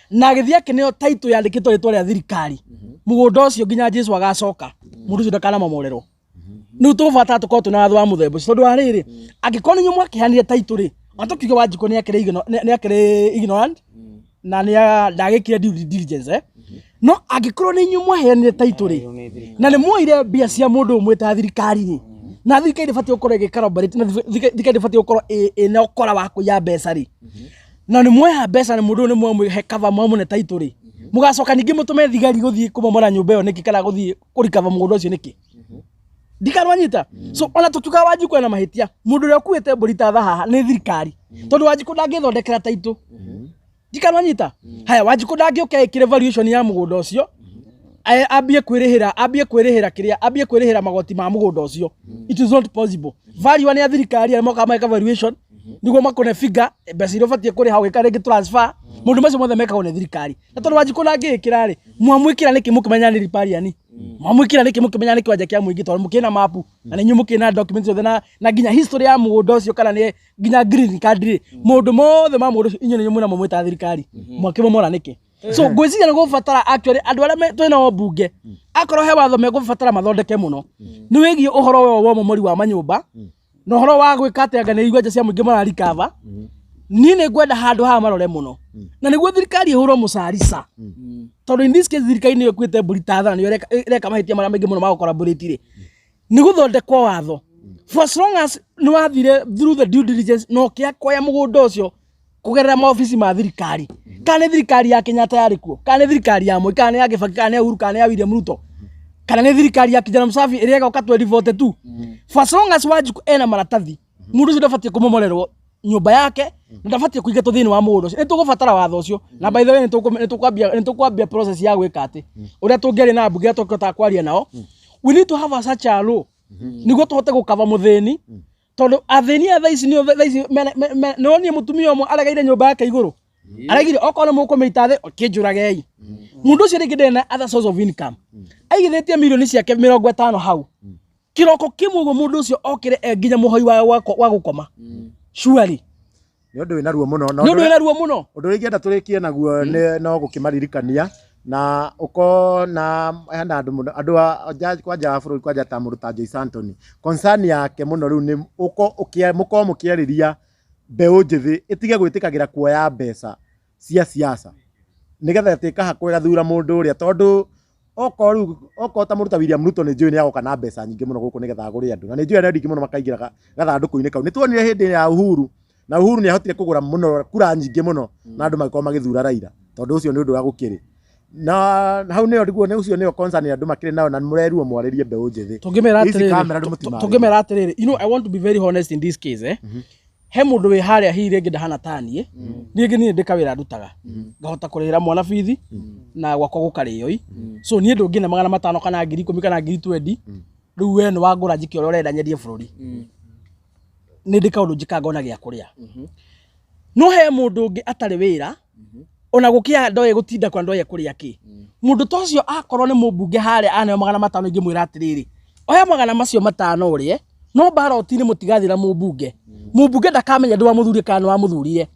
na agithie akineo title yandikitwo ritwa ria thirikari mugunda ucio nginya Jesu agacoka mundu ucio ndakana momorerwo ni tubata tukorwo tuna watho wa muthemba tondu wa riri angikorwo ni nyumu akihanire title ri atukiuga Wanjiku ni akire ignorant na ni ndagikire due diligence no angikorwo ni nyumu aheanire title ri na ni muire mbia cia mundu umwe ta thirikari ri na thirikari ibatie gukorwo igikarabarate na thirikari ibatie gukorwo ina ukora wa kuya mbeca ri na ni mweha mbeca ni mundu ni mwe he cover mwamune title ri mugacoka ningi mutume thigari guthie kumomora nyumba iyo niki kana guthie kurikava mugunda ucio niki ndikanwanyita so ona tukiuga Wanjiku ena mahitia mundu uria kuite mburita haha ni thirikari tondu Wanjiku ndangithondekera title ndikanwanyita haya Wanjiku ndangioka ikire valuation ya mugunda ucio ambie kwirihira kiria ambie kwirihira magoti ma mugunda ucio it is not possible value ni ya thirikari ya moka maika valuation niguo makone figure mbeca iria ubatie kuri hau ikare transfer mundu macio mothe mekagwo ni thirikari na tondu Wanjiku ndangikira ri mwamwikira niki mukimenya ni riparian mwamwikira niki mukimenya ni kiwanja kia muingi tondu mukina mapu na ni nyumukina documents yothe na nginya history ya mugunda ucio kana ni nginya green card ri mundu mothe ma mundu inyo ni nyumuna mwita thirikari mwakimomora niki so gwiciria ni gubatara actually andu aria twina o bunge akorwo he watho megubatara mathondeke muno ni wigie uhoro we wa momori wa manyumba no horo wa gwika ati anga ni igwanja cia muingi mara recover ni ne gwenda handu ha marore muno na niguo thirikari ihurwo mucarisa tondu in this case thirikari ni yokwite mburita ni reka mahitia mara maingi muno ma collaborate ri ni guthondekwo watho for as long as ni wathire through the due diligence no kia koya mugunda ucio kugerera maofici ma thirikari kana thirikari ya Kenyatta yari kuo kana thirikari ya Moi kana ya Kibaki kana ya Uhuru kana ya William Ruto kana ni thirikari ya kijana Msafi iriga uka 2042 for as long as Wanjiku ena maratathi mundu ucio ndabatie kumomorerwo nyumba yake ndabatie kuigatwo thiini wa mugunda ucio ni tugubatara watho ucio na by the way ni tukwambia process ya gwika ati uria tungeri na bunge tukota kwaria nao we need to have a such a law niguo tuhote gukava muthini tondu athini a thaici no ni mutumia omwe aregaire nyumba yake iguru aregire okorwo mukumita thi kinjuragei mundu ucio ringi ndena other source of income aigithetie milioni ciake 50 hau kiroko kimwe mundu ucio okire nginya muhoi wa gukoma surely ni undu wina ruo muno undu wingi enda turikie naguo no gukimaririkania na uko na hana andu kwanja bũrũri kwanja ta mũndũ ta Joyce Anthony concern yake mũno rĩu nĩ muko mũkĩarĩria mbeũ njĩthĩ ĩtige gwĩtĩkagĩra kuoya mbeca cia siasa nĩgetha ĩtĩka hakwe gathura mũndũ ũrĩa tondũ oko ta mũndũ ta William Ruto nĩ njũĩ nĩ agoka na mbeca nyingĩ mũno gũkũ nĩgetha agũre andũ na nĩ njũĩ arĩa ndingĩ mũno makaingĩra gathandũkũ-inĩ kau nĩ tuonire hĩndĩ ya Uhuru na Uhuru nĩ ahotire kũgũra mũno kura nyingĩ mũno na andũ magĩkorwo magĩthura Raila tondũ ũcio nĩ ũndũ wa gũkĩrĩ na hau nĩyo ũcio nĩyo concern andũ makĩrĩ nayo na mũreruo mwarĩrie mbeũ njĩthĩ tũngĩmera atĩrĩrĩ you know I want to be very honest in this case he mũndũ wĩ harĩa hihi rĩngĩ ndahana taniĩ rĩngĩ niĩ ndĩ kawĩra ndutaga ngahota kũrĩhĩra mwana bithi na gwakwa gũkarĩoi so niĩ ndũngĩne 500 kana 10,000 kana 20,000 rĩu we nĩ wagũra njike ũrĩa ũrenda nyendie bũrũri nĩ ndĩ kaũndũ njĩka ngona gĩa kũrĩa no he mũndũ ũngĩ atarĩ wĩra ona gũkĩa ndoye gũtinda kwa ndoye kũrĩa kĩ mũndũ ta ũcio akorwo nĩ mũmbunge harĩa aneo 500 ingĩmwĩra atĩrĩrĩ oya 500 macio 5 ũrĩe no baroti-inĩ mũtigathira mũmbunge ndakamenya ndwa mũthuri kana wa mũthurire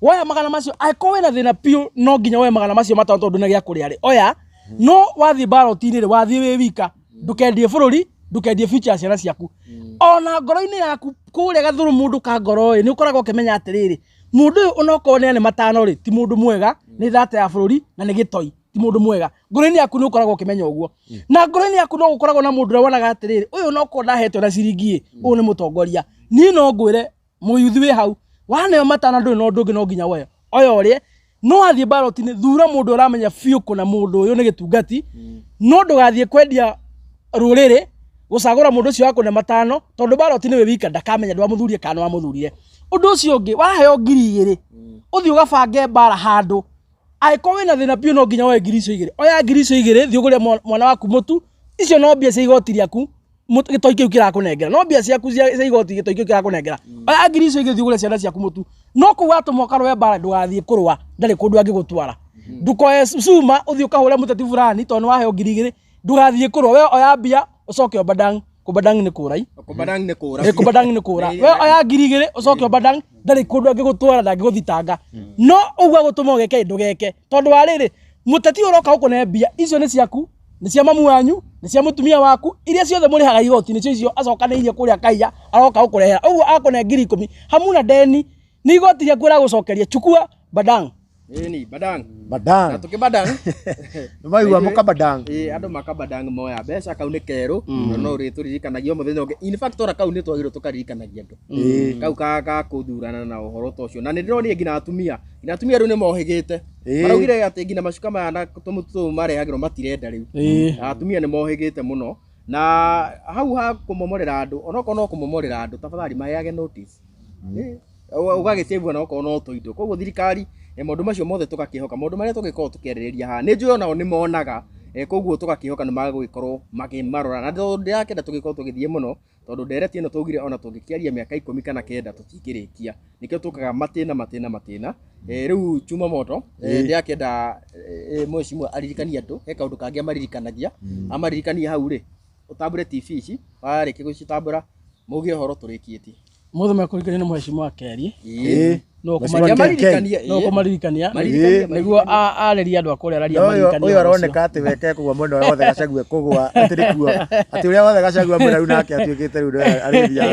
woya 500 macio aiko wena thina piũ no nginya woya 500 macio 5 tondũ nĩ gĩa kũrĩa rĩ oya no wathi baroti-inĩ rĩ wathi wĩ wika ndukendie bũrũri ndukendie future ciana ciaku ona ngoro-inĩ yaku kũrĩa gathuru mũndũ ka ngoro nĩ ũkoragwo ũkĩmenya atĩrĩrĩ mũndũ ũyũ onokorwo nĩ 5 rĩ ti mũndũ mwega nĩ thate ya bũrũri na nĩ gĩtoi ti mũndũ mwega ngoro-inĩ yaku nĩ ũkoragwo ũkĩmenya ũguo na ngoro-inĩ yaku no gũkoragwo na mũndũ ũrĩa wonaga atĩrĩrĩ ũyũ no korwo ndahetwo na ciringi ũyũ nĩ mũtongoria niĩ no ngwĩre mũyuthi wĩ hau waneo 5 ndũrĩ na ũndũ ũngĩ no nginya woyo oya ũrĩe no wathiĩ baroti-inĩ thura mũndũ ũramenya biũ kũna mũndũ ũyũ nĩ gĩtungati no ndũgathiĩ kwendia rũrĩrĩ gũcagũra mũndũ ũcio wa kũne 5 tondũ baroti-inĩ wĩ wika ndakamenya ndwa mũthurire kana wa mũthurire ũndũ ũcio ũngĩ waheo 2,000 ũthiĩ ũgabange mbara handũ aĩko wĩna thĩna piũ no nginya woe 2,000 oya 2,000 thiĩ ũgũre mwana waku mũtu icio no mbia cia igoti rĩaku gĩtoi kĩu kĩrakũnengera no mbia ciaku cia igoti gĩtoi kĩu kĩrakũnengera oya 2,000 thiĩ ũgũre ciana ciaku mũtu no kũu watũma ũkarũe mbara ndũgathiĩ kũrũa ndarĩ kũndũ angĩgũtwara ndukoe cuma ũthiĩ ũkahũre mũteti fulani tondũ waheo 2,000 ndũgathiĩ kũrũa we oya mbia ũcoke Obadang nĩ kũrai Kubadang nĩ kũra we oya 2,000 ũcoke Obadang ndarĩ kũndũ angĩgũtwara ndangĩgũthitanga no ũgua gũtũma ũgeke ndũgeke tondũ wa rĩrĩ mũteti ũroka gũkũne mbia icio nĩ ciaku nĩ cia mamu wanyu nĩ cia mũtumia waku iria ciothe mũrĩhaga igoti nĩcio icio acokanĩirie kũrĩa Kaiya aroka gũkũrehera ũguo akũne 10,000 hamuna deni nĩ igoti rĩaku rĩagũcokeria chukua Badang Badang na tukibadang nĩmaigua mũkabadang andũ makabadang moya mbeca kau nĩ kerũ no rĩtũririkanagio mũthenya ũngĩ in fact ora kau nĩ twagĩrĩirwo tũkaririkanagia andũ kau ka kũthurana na ũhoro ta ũcio na nĩ ndĩronire nginya atumia rĩu nĩ mohĩgĩte maraugire atĩ nginya macuka maya na tũmũtũ marehagĩrwo matirenda rĩu atumia nĩ mohĩgĩte mũno na hau ha kũmomorera andũ onokorwo no kũmomorera andũ tafadhali maheage notice ũgagĩcĩbua na okorwo no tũindo koguo thirikari maũndũ macio mothe tũgakĩhoka maũndũ marĩa tũngĩkorwo tũkĩarĩrĩria haha nĩ njũĩ ona o nĩ monaga koguo tũgakĩhoka nĩ magũgĩkorwo makĩmarora na ndĩrakĩenda tũgĩkorwo tũgĩthiĩ mũno tondũ ndereti ĩno twaugire ona tũngĩkĩaria mĩaka 10 kana 9 tũtikĩrĩkia nĩkĩo tũkaga matĩna rĩu chuma moto ndĩrakĩenda mwecimwe aririkania andũ he kaũndũ kangĩ amaririkania hau rĩ ũtambũre TV ici warĩkia gũcitambũra mũgie ũhoro tũrĩkĩtie mũthĩ makũrikania nĩ mwecimwe akerie no kũmaririkania nĩguo arĩria andũ akũrĩa araria maririkania ũyũ aroneka atĩ weke kũgwa mwena ũrĩa wothe Gachagua kũgwa atĩrĩ kuo atĩ ũrĩa wothe Gachagua mwena rĩu nake atuĩkĩte rĩu arĩria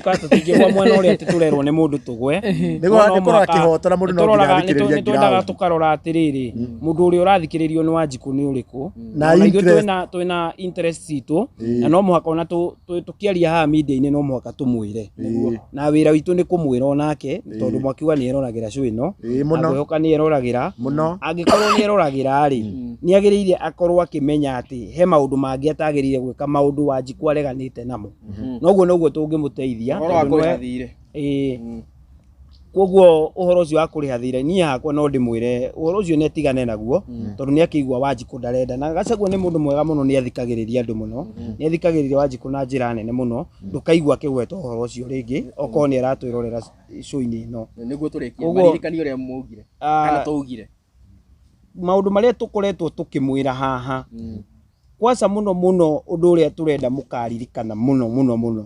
tũtingĩka mwena ũrĩa atĩ tũrerwo nĩ mũndũ tũgwe nĩguo kũrora kĩhoto na mũndũ no nginya athikĩrĩrie nĩtwendaga tũkarora atĩrĩrĩ mũndũ ũrĩa ũrathikĩrĩrio nĩ Wanjikũ nĩ ũrĩkũ na ithuĩ twĩna interest citũ na no mũhaka ona tũkĩaria haha media-inĩ no mũhaka tũmwĩre na wĩra witũ nĩ kũmwĩra onake tondũ mwakiuga nĩ eroragĩra show ĩno agĩhoka nĩ eroragĩra angĩkorwo nĩ eroragĩra rĩ nĩ agĩrĩire akorwo akĩmenya atĩ he maũndũ mangĩ atagĩrĩire gwĩka maũndũ Wanjikũ areganĩte namo noguo tũngĩmũteithia koguo ũhoro ũcio wa kũrĩha thirĩ niĩ hakwa no ndĩmwĩre ũhoro ũcio nĩ atigane naguo tondũ nĩ akĩigua Wanjikũ ndarenda na Gachagua nĩ mũndũ mwega mũno nĩ athikagĩrĩria andũ mũno nĩ athikagĩrĩria Wanjikũ na njĩra nene mũno ndũkaigua akĩgweta ũhoro ũcio rĩngĩ okorwo nĩ aratwĩrorera show-inĩ ĩno nĩguo tũrĩkie maririkanie ũrĩa mwaugire kana twaugire maũndũ marĩa tũkoretwo tũkĩmwĩra haha kwanza mũno ũndũ ũrĩa tũrenda mũkaririkana mũno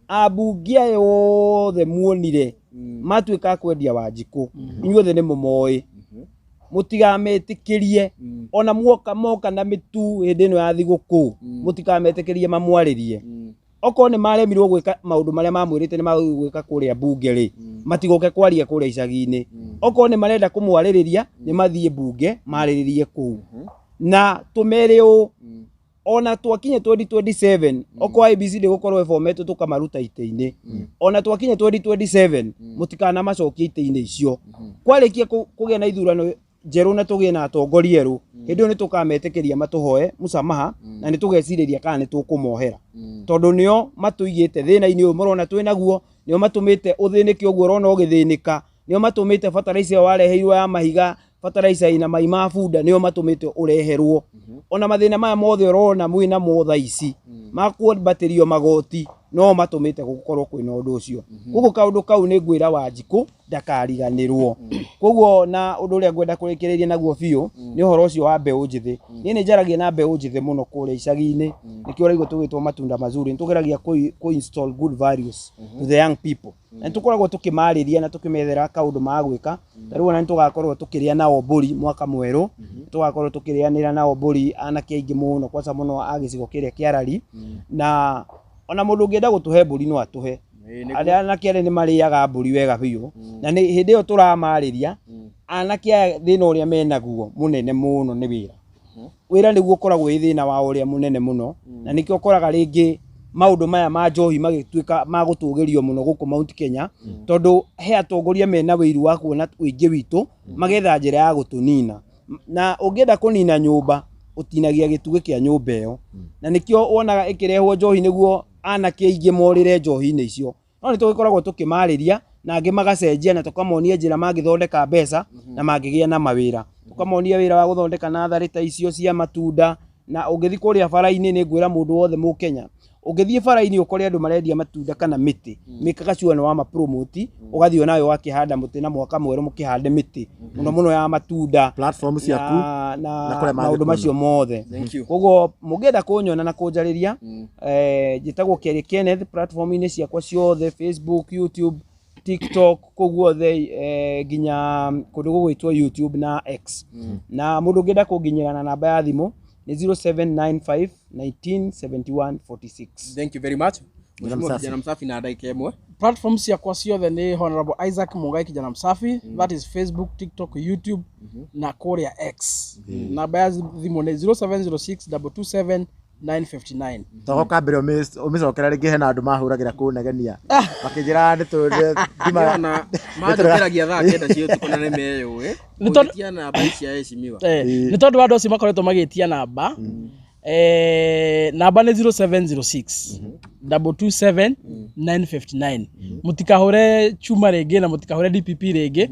ambunge aya othe muonire matuĩka kwendia Wanjikũ inyuothe nĩ mũmoĩ mutigametĩkĩrie ona moka na mitu hindi no ya thigũkũ mutikametĩkĩrie mamwarĩrie okorwo nĩ maremirwo gwĩka maũndũ marĩa mamwĩrĩte nĩ magwĩka kũrĩa bunge rĩ matigoke kwaria kũrĩa icagi-inĩ okorwo nĩ marenda kũmwarĩrĩria nĩ mathiĩ bunge marĩrĩrie kũu na tũmere ona twakinye 2027 okorwo IEBC ndĩgũkorwo ĩbometwo tũkamaruta itĩ-inĩ ona twakinye 2027 mutikana macokia itĩ-inĩ icio kwarĩkia kũgĩa na ithurano njerũ na tũgĩe na atongoria erũ hĩndĩ ĩyo nĩ tũkametĩkĩria matũhoe mũsamaha na nĩ tũgecirĩria kana nĩ tũkũmohera tondũ nĩo matũigĩte thĩna-inĩ ũyũ mũrona twĩnaguo nĩo matũmĩte ũthĩnĩke ũguo ũrona ũgĩthĩnĩka nĩo matũmĩte fertilizer ĩyo wareheirwo ya mahiga fertilizer ina mai ma bunda nĩo matũmĩte ũreherwo ona mathĩna maya mothe ũrona mwĩna motha ici makwambatĩrio magoti no matũmĩte gũkorwo kwĩna ũndũ ũcio koguo kaũndũ kau nĩ ngwĩra Wanjikũ ndakariganĩrwo koguo na ũndũ ũrĩa ngwenda kũrĩkĩrĩria naguo biũ nĩ ũhoro ũcio wa mbeũ njĩthĩ niĩ nĩ njaragia na mbeũ njĩthĩ mũno kũrĩa icagi-inĩ nĩkĩo ũraigua tũgĩtwo matunda mazuri nĩ tũgeragia install good values to the young people na nĩ tũkoragwo tũkĩmarĩria na tũkĩmethera kaũndũ ma gwĩka tarĩu ona nĩ tũgakorwo tũkĩrĩa nao mbũri mwaka mwerũ tũgakorwo tũkĩrĩanĩra nao mbũri anake aingĩ mũno kwanza mũno a gĩcigo kĩrĩa kĩa Rari na ona mũndũ ũngĩenda gũtũhe mbũri no atũhe arĩa anake arĩa nĩ marĩaga mbũri wega biũ na nĩ hĩndĩ ĩyo tũramarĩria anake aya thĩna ũrĩa menaguo mũnene mũno nĩ wĩra nĩguo ũkoragwo wĩ thĩna wa ũrĩa mũnene mũno na nĩkĩo ũkoraga rĩngĩ maũndũ maya ma njohi magĩtuĩka ma gũtũgĩrio mũno gũkũ Mount Kenya tondũ he atongoria mena wĩiru wa kuona ũingĩ witũ magetha njĩra ya gũtũnina na ũngĩenda kũnina nyũmba ũtinagia gĩtugĩ kĩa nyũmba ĩyo na nĩkĩo wonaga ĩkĩrehwo njohi nĩguo anake aingĩ morĩre njohi-inĩ icio no nĩ tũgĩkoragwo tũkĩmarĩria na angĩ magacenjia na tũkamonia njĩra mangĩthondeka mbeca na mangĩgĩa na mawĩra tũkamonia wĩra wa gũthondeka natharĩ ta icio cia matunda na ũngĩthiĩ kũrĩa bara-inĩ nĩ ngwĩra mũndũ wothe Mũkenya ũngĩthiĩ bara-inĩ ũkore andũ marendia matunda kana mĩtĩ mĩkaga sure nĩ wa mapromote ũgathiĩ nayo wakĩhanda mũtĩ na mwaka mwerũ mũkĩhande mĩtĩ mũno ya matunda platform ciaku na maũndũ macio mothe koguo mũngĩenda kũnyona na kũnjarĩria njĩtagwo Kerry Kenneth platform-inĩ ciakwa ciothe Facebook YouTube TikTok koguo nginya kũndũ gũgwĩtwo YouTube na X na mũndũ ũngĩenda kũnginyĩra na namba ya thimũ ni 0795 1971 46. Thank you very much. Kijana Msafi na dakika ĩmwe. Platforms ciakwa ciothe ni Honorable Isaac Mungai Kijana Msafi. That is Facebook, TikTok, YouTube na kũrĩa X. Namba ya thimũ ni 0706 227 959. Toho kambere umicokera ringi hena andu mahuragira kunegenia makijira ni ndima na majokeragia thaa kenda cio tukona nĩ meyo nĩtia namba cia heshimiwa nĩ tondũ andũ acio makoretwo magĩtia namba namba nĩ 0706 227 959. Mutikahure chuma rĩngĩ na mutikahure DPP rĩngĩ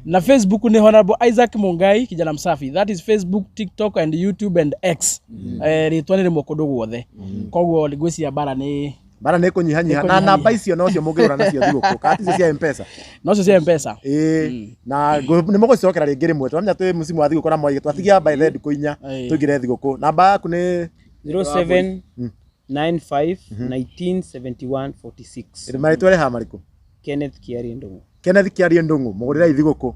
na Facebook ni Honorable Isaac Mungai Kijana Msafi. That is Facebook, TikTok and YouTube and X. Rĩtwa nĩ rĩmwe kũndũ guothe koguo ngwĩciria bara nĩ kũnyihanyiha na namba icio no cio mũngĩrora nacio thigũkũ kati cia M-Pesa no cio cia M-Pesa na nĩ mũgũcokera rĩngĩ rĩmwe twamenya twĩ musimu wa thigũkũ na mwai twatigia by the ndukũ inya tũigire thigũkũ namba yaku nĩ 0795 1971 46. Marĩtwa rĩ ha marĩkũ? Kenneth Kiarie Ndung'u mũgũrĩra ithigũkũ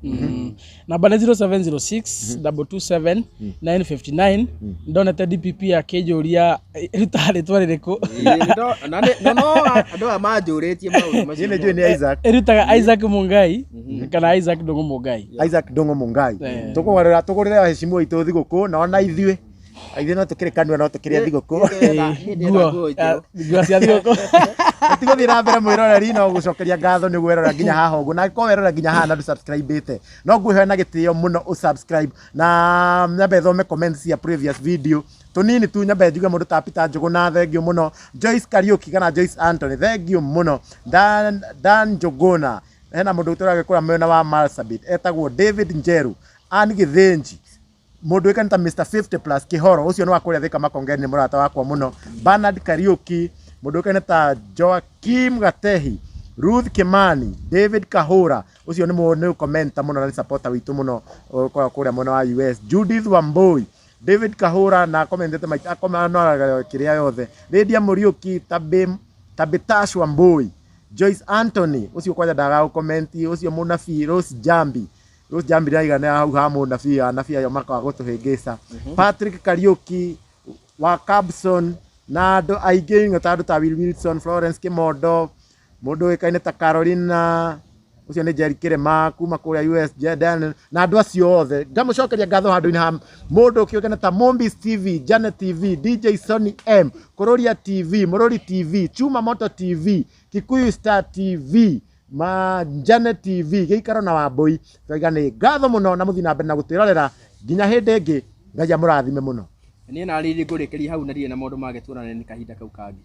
namba nĩ 0706 227 959. Ndonete DPP akĩnjũria rĩta rĩtwa rĩrĩkũ no andũ a manjũrĩtie maũndũ macio nĩ njũĩ nĩ Isaac ĩrutaga Isaac Mungai kana Isaac Ndung'u Mungai. Isaac Ndung'u Mungai tũgũrĩra heshima itũ thigũkũ na ona ithuĩ no tũkĩrĩ kanua no tũkĩrĩa thigũkũ nguo cia thigũkũ tũtigũthiĩ na mbere mwĩroreri no gũcokeria ngatho nĩguo werora nginya haha ũguo na ko werora nginya haha na ndũ-subscribe-ĩte no ngwĩhoya na gĩtĩo mũno ũsubscribe na nyambe thome comments cia previous video tũnini tu nyambe njuge mũndũ ta Peter Njũgũ na thengio mũno Joyce Kariuki kana Joyce Anthony thengio mũno Dan Njũgũna hena mũndũ ũtũragĩkũra mwena wa Marsabit etagwo David Njeru Ann Gĩthĩnji mũndũ wĩkanĩta Mr 50 plus Kĩhoro ũcio nĩ wa kũrĩa Thika Makongeni nĩ mũrata wakwa mũno Bernard Kariuki mũndũ wĩkanĩta Joakim Gatehi Ruth Kimani David Kahura ũcio nĩ commenta mũno na supporter witũ mũno kũrĩa mwena wa US Judith Wambui David Kahura na commentete maita akomana kĩrĩa yothe Lydia Muriuki Tabitash Wambui Joyce Anthony ũcio kwaja ndaga comment ũcio Munafi Rose Jambi Rose Jambiri aigana hau ha munabii anabii ayo makaga gutuhingisa Patrick Kariuki wa Cabson na andu aingi ngata ta Will Wilson Florence Kimondo mundu wikaine ta Carolina ucio ni Jerry Kirema kuma kuria US Jordan na andu acio othe ngamucokeria ngatho handu-ini ha mundu kiukene ta Mombis TV, Janet TV, DJ Sonny M, Kuroria TV, Murori TV, Chuma Moto TV, Kikuyu Star TV, Janet TV, Giikaro na Wambui. Twaiga ni ngatho muno na muthi na mbere na gutwirorera nginya hindi ingi. Ngai amurathime muno. Ni na riri ngurikiria hau na rie na maundu magetuonana ni kahinda kau kangi.